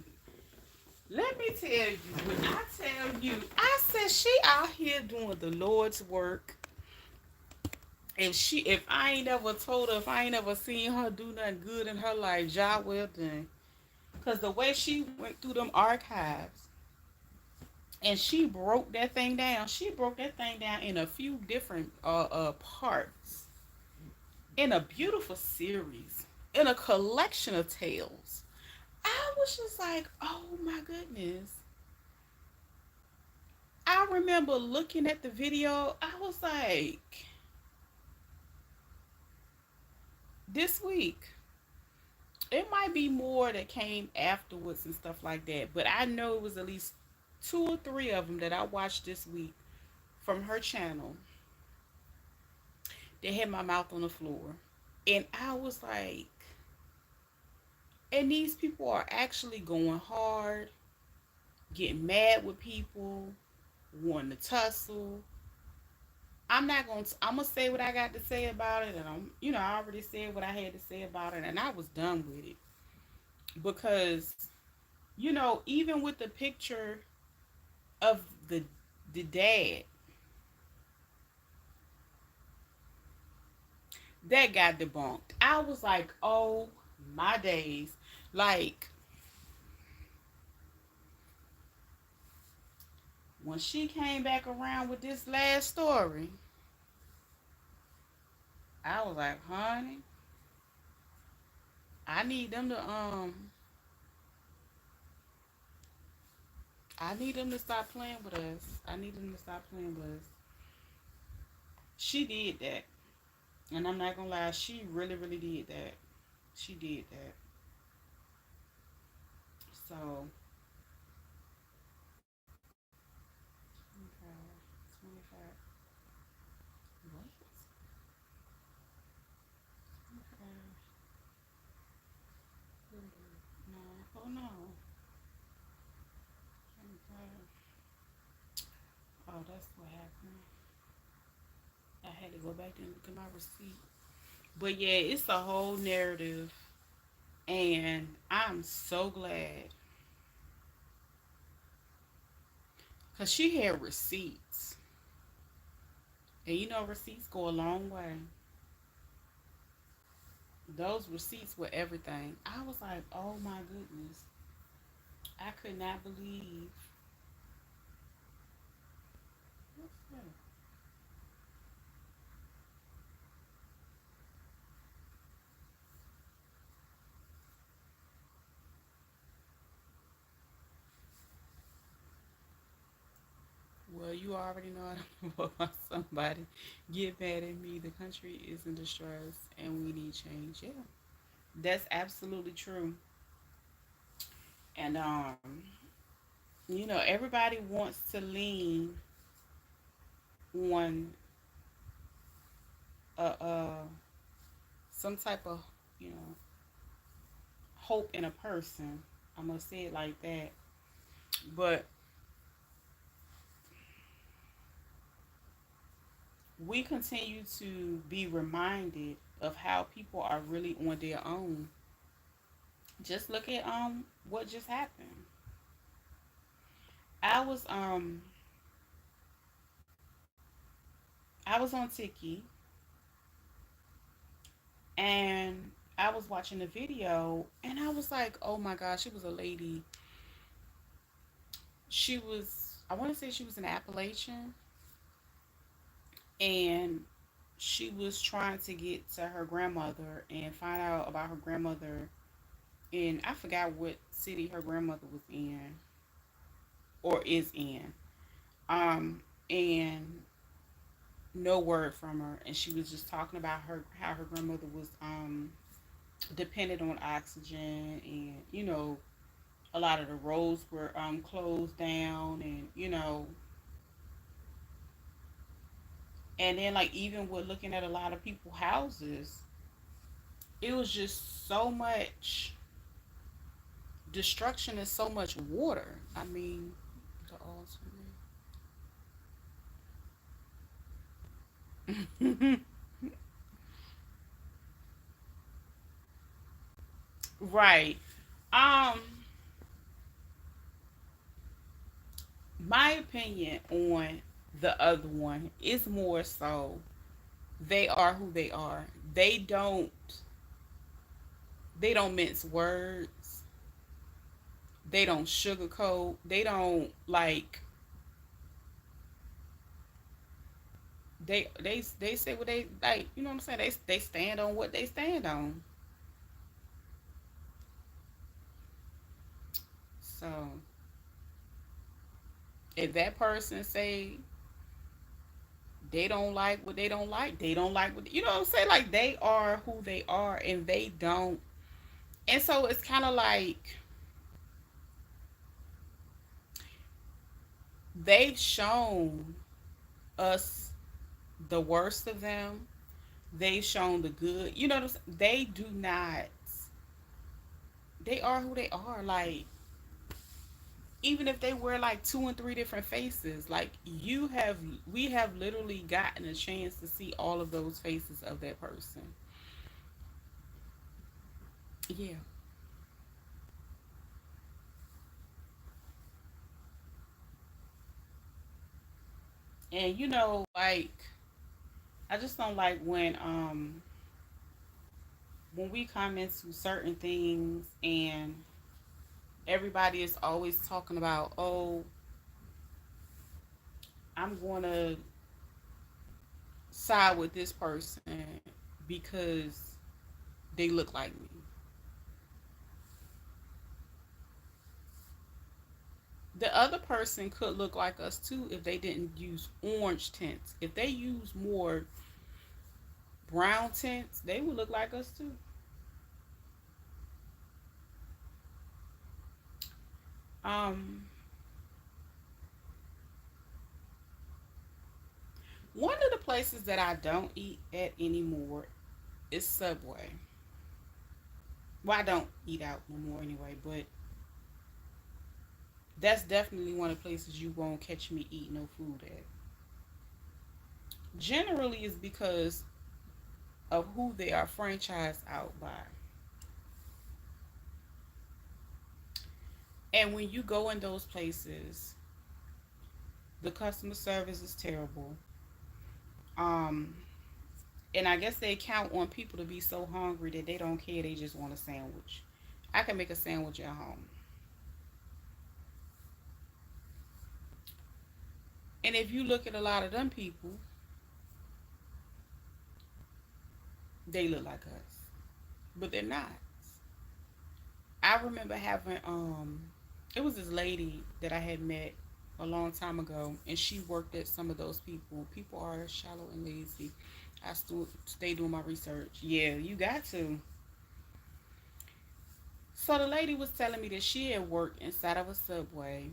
Let me tell you, when I tell you, I said she out here doing the Lord's work. If I ain't ever told her, if I ain't ever seen her do nothing good in her life, job well done. Cause the way she went through them archives and she broke that thing down, she broke that thing down in a few different parts, in a beautiful series, in a collection of tales. I was just like, oh my goodness. I remember looking at the video, I was like, this week. It might be more that came afterwards and stuff like that, but I know it was at least two or three of them that I watched this week from her channel that had my mouth on the floor. And I was like, and these people are actually going hard, getting mad with people, wanting to tussle. I'm gonna say what I got to say about it, and I already said what I had to say about it, and I was done with it because, even with the picture of the dad, that got debunked. I was like, oh my days. Like, when she came back around with this last story, I was like, honey, I need them to I need them to stop playing with us. I need them to stop playing with us. She did that. And I'm not gonna lie, she really, really did that. She did that. So, okay, 25. What? Okay. No. Oh no. 25. Oh, that's what happened. I had to go back and look at my receipt. But yeah, it's a whole narrative. And I'm so glad. Because she had receipts. And receipts go a long way. Those receipts were everything. I was like, oh my goodness. I could not believe. What's that? Well, you already know about somebody get mad at me. The country is in distress and we need change. Yeah, that's absolutely true. And everybody wants to lean on a some type of you know hope in a person. I'm gonna say it like that. But we continue to be reminded of how people are really on their own. Just look at what just happened. I was um I was on Tiki and I was watching the video and I was like, oh my gosh, it was a lady. She was, I want to say she was an Appalachian, and she was trying to get to her grandmother and find out about her grandmother. And I forgot what city her grandmother was in or is in. And no word from her. And she was just talking about her how her grandmother was dependent on oxygen, and a lot of the roads were closed down, and then like even with looking at a lot of people houses, it was just so much destruction and so much water. I mean, the ultimate. Right. Um, my opinion on the other one is more so they are who they are. They don't they don't mince words. They don't sugarcoat. They don't like they say what they like. You know what I'm saying? They stand on what they stand on. So if that person say they don't like what they don't like, they don't like what you know what I'm saying. Like they are who they are, and they don't. And so it's kind of like they've shown us the worst of them. They've shown the good. You know what I'm saying? They do not. They are who they are. Like even if they wear like two and three different faces, like we have literally gotten a chance to see all of those faces of that person. Yeah. And like I just don't like when we come into certain things and everybody is always talking about, oh, I'm going to side with this person because they look like me. The other person could look like us too if they didn't use orange tints. If they use more brown tints, they would look like us too. Um, One of the places that I don't eat at anymore is Subway. Well, I don't eat out no more anyway, but that's definitely one of the places you won't catch me eat no food at. Generally, is because of who they are franchised out by. And when you go in those places, the customer service is terrible. Um, And I guess they count on people to be so hungry that they don't care. They just want a sandwich. I can make a sandwich at home. And if you look at a lot of them people, they look like us, but they're not. I remember having it was this lady that I had met a long time ago, and she worked at some of those people. People are shallow and lazy. I still stay doing my research. Yeah, you got to. So the lady was telling me that she had worked inside of a Subway,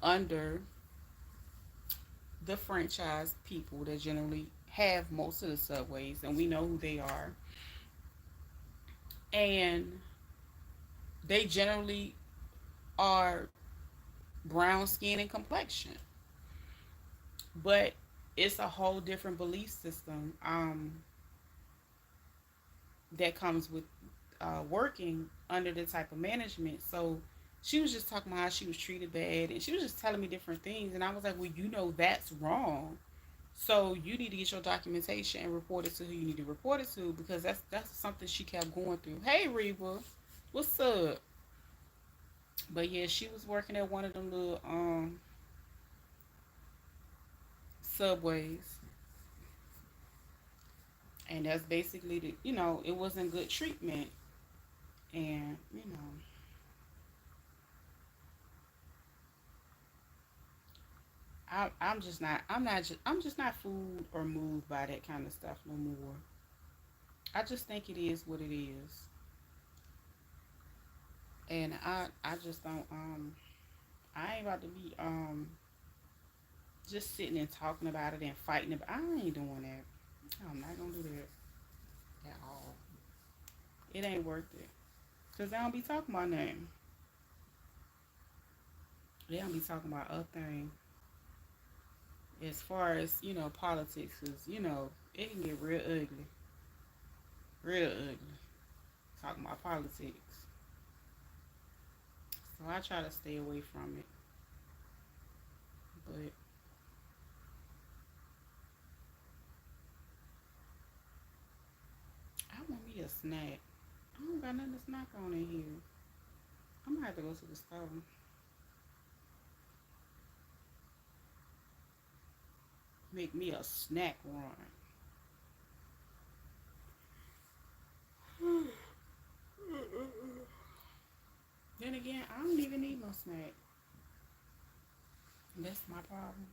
under the franchise people that generally have most of the Subways, and we know who they are. And they generally are brown skin and complexion. But it's a whole different belief system that comes with working under the type of management. So she was just talking about how she was treated bad, and she was just telling me different things. And I was like, well, that's wrong. So you need to get your documentation and report it to who you need to report it to, because that's something she kept going through. Hey Reba, what's up? But yeah, she was working at one of them little subways, and that's basically it wasn't good treatment. And I'm just not fooled or moved by that kind of stuff no more. I just think it is what it is. And I just don't I ain't about to be just sitting and talking about it and fighting about I ain't doing that. I'm not gonna do that at all. It ain't worth it. Cause they don't be talking about nothing. They don't be talking about a thing. As far as, politics is, it can get real ugly. Real ugly. Talking about politics. So I try to stay away from it. But I want me a snack. I don't got nothing to snack on in here. I'm gonna have to go to the store. Make me a snack run. Then again, I don't even need no snack. That's my problem.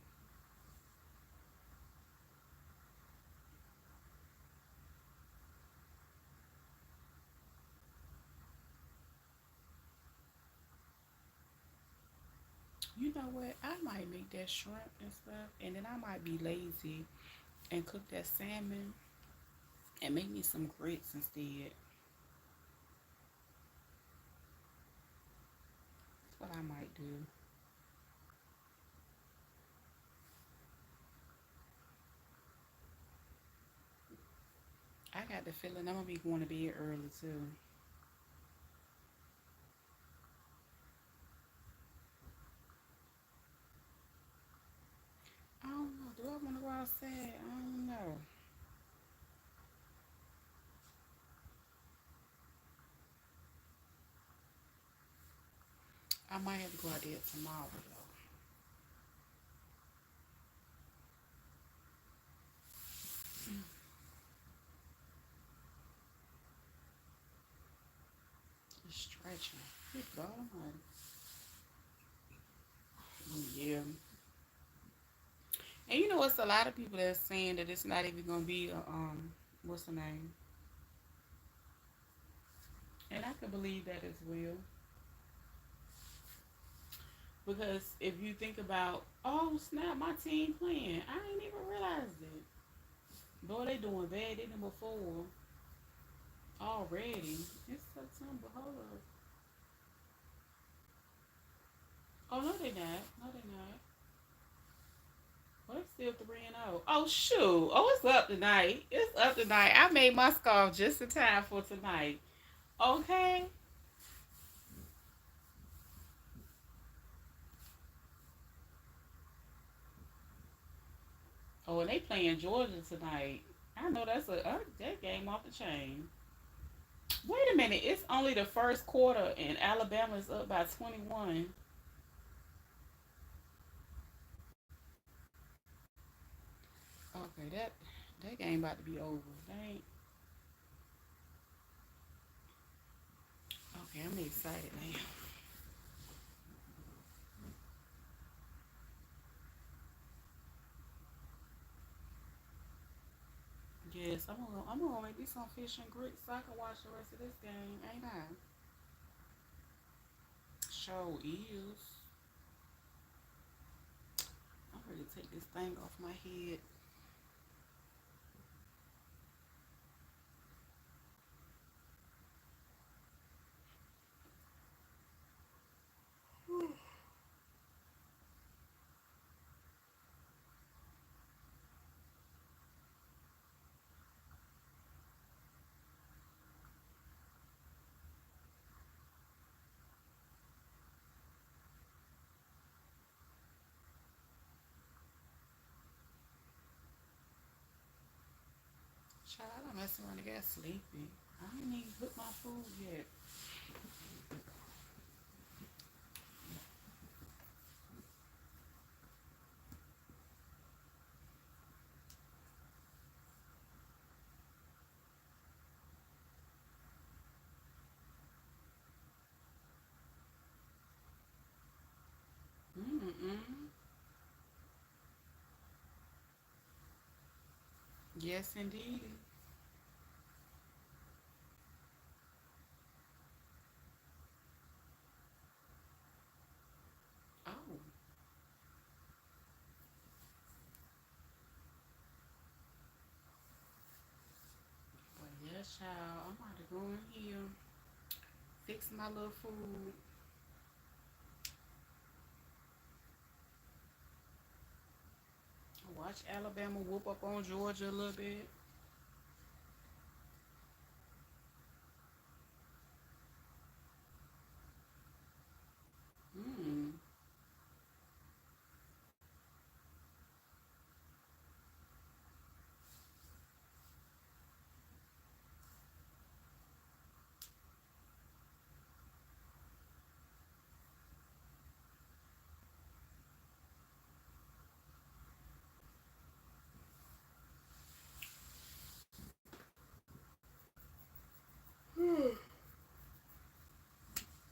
You know what? I might make that shrimp and stuff, and then I might be lazy and cook that salmon and make me some grits instead. That's what I might do. I got the feeling I'm gonna be going to bed early too. I don't know. Do I want to go outside? I don't know. I might have to go out there tomorrow though. Just stretching. Good God Almighty. Yeah. And it's a lot of people that's saying that it's not even gonna be a what's the name? And I can believe that as well. Because if you think about, oh snap, my team playing, I ain't even realized it. Boy, they doing bad. They number four already. It's September. Hold up. Oh no, they not. No, they not. Well, it's still 3-0. Oh shoot. Oh, it's up tonight. It's up tonight. I made my scarf just in time for tonight. Okay. Oh, and they playing Georgia tonight. I know that's that game off the chain. Wait a minute, it's only the first quarter and Alabama's up by 21. Okay, that game about to be over. Dang. Okay, I'm excited now. Yes, I'm gonna make me some fish and grits so I can watch the rest of this game, ain't I? Show is. I'm ready to take this thing off my head. Child, I'm messing around and got sleepy. I ain't even cook my food yet. Mm-mm. Yes, indeed. Oh, but yes, child. I'm about to go in here, fix my little food, watch Alabama whoop up on Georgia a little bit. Mm.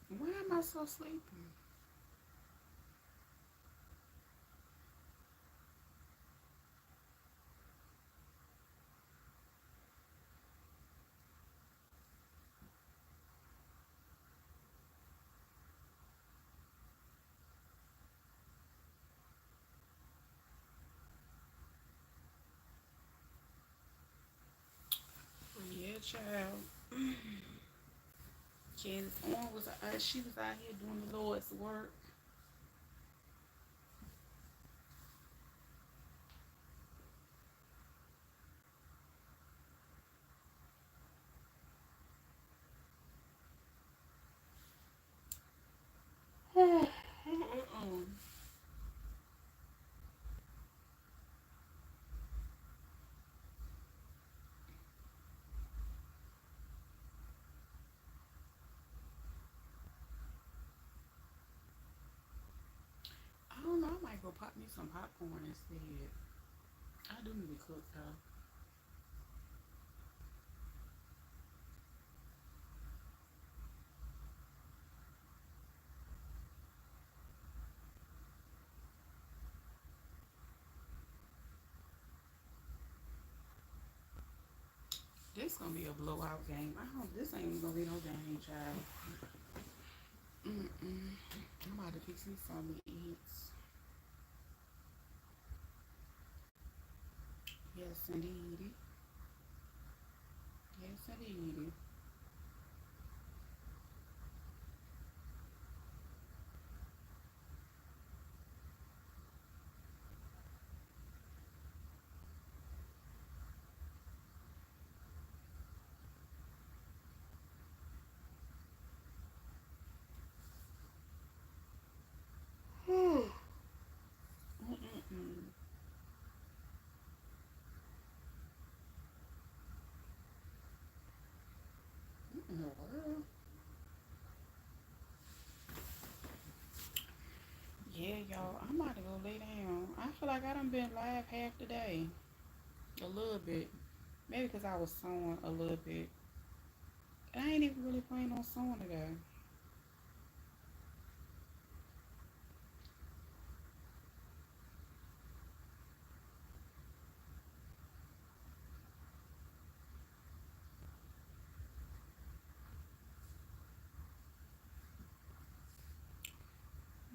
Why am I so sleepy? Well, yeah, child. Candace Owens was she was out here doing the Lord's work. Mm-mm. I don't know. I might go pop me some popcorn instead. I do need to cook though. This gonna be a blowout game. I don't. This ain't even gonna be no game, child. Mm-mm. I'm about to fix me something to eat. Yes, indeed. Yes, indeed. Mm-mm. like I done been live half the day. A little bit. Maybe because I was sewing a little bit. And I ain't even really planning on sewing today.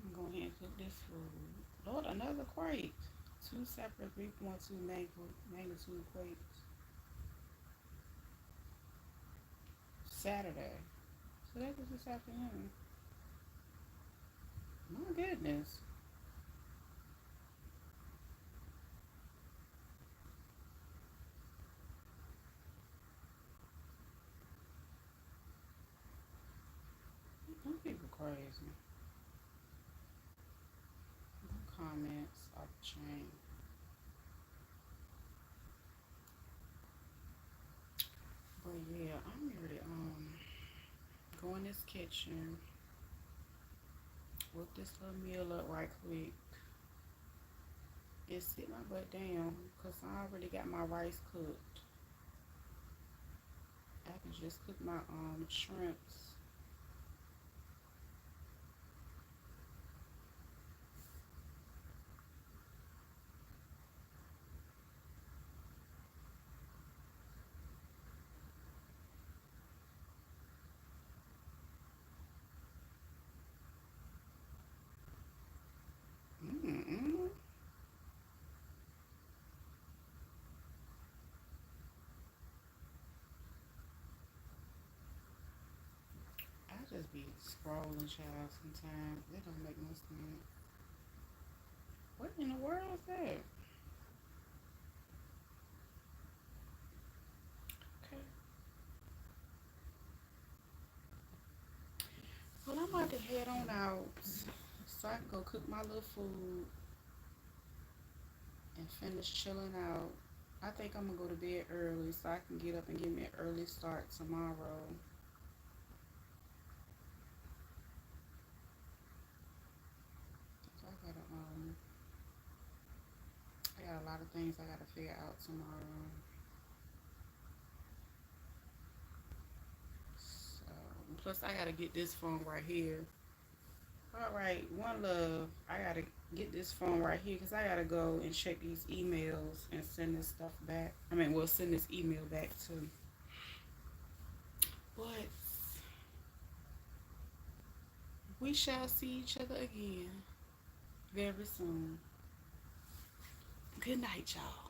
I'm going ahead and cook this food. Lord, another crate. Two separate 3.2 magnitude quakes. Saturday. So that was this afternoon. My goodness. Them people crazy. Comments off the chain. But yeah, I'm ready to go in this kitchen, whip this little meal up right quick. And sit my butt down because I already got my rice cooked. I can just cook my shrimps. Mm-mm. I just be scrolling, child, sometimes. It don't make no sense. What in the world is that? Okay. Well, I'm about to head on out so I can go cook my little food and finish chilling out. I think I'm gonna go to bed early so I can get up and give me an early start tomorrow. So I got a lot of things I gotta figure out tomorrow. So plus I gotta get this phone right here. All right, one love. I gotta get this phone right here because I gotta go and check these emails and send this stuff back. I mean, we'll send this email back to. But we shall see each other again very soon. Good night, y'all.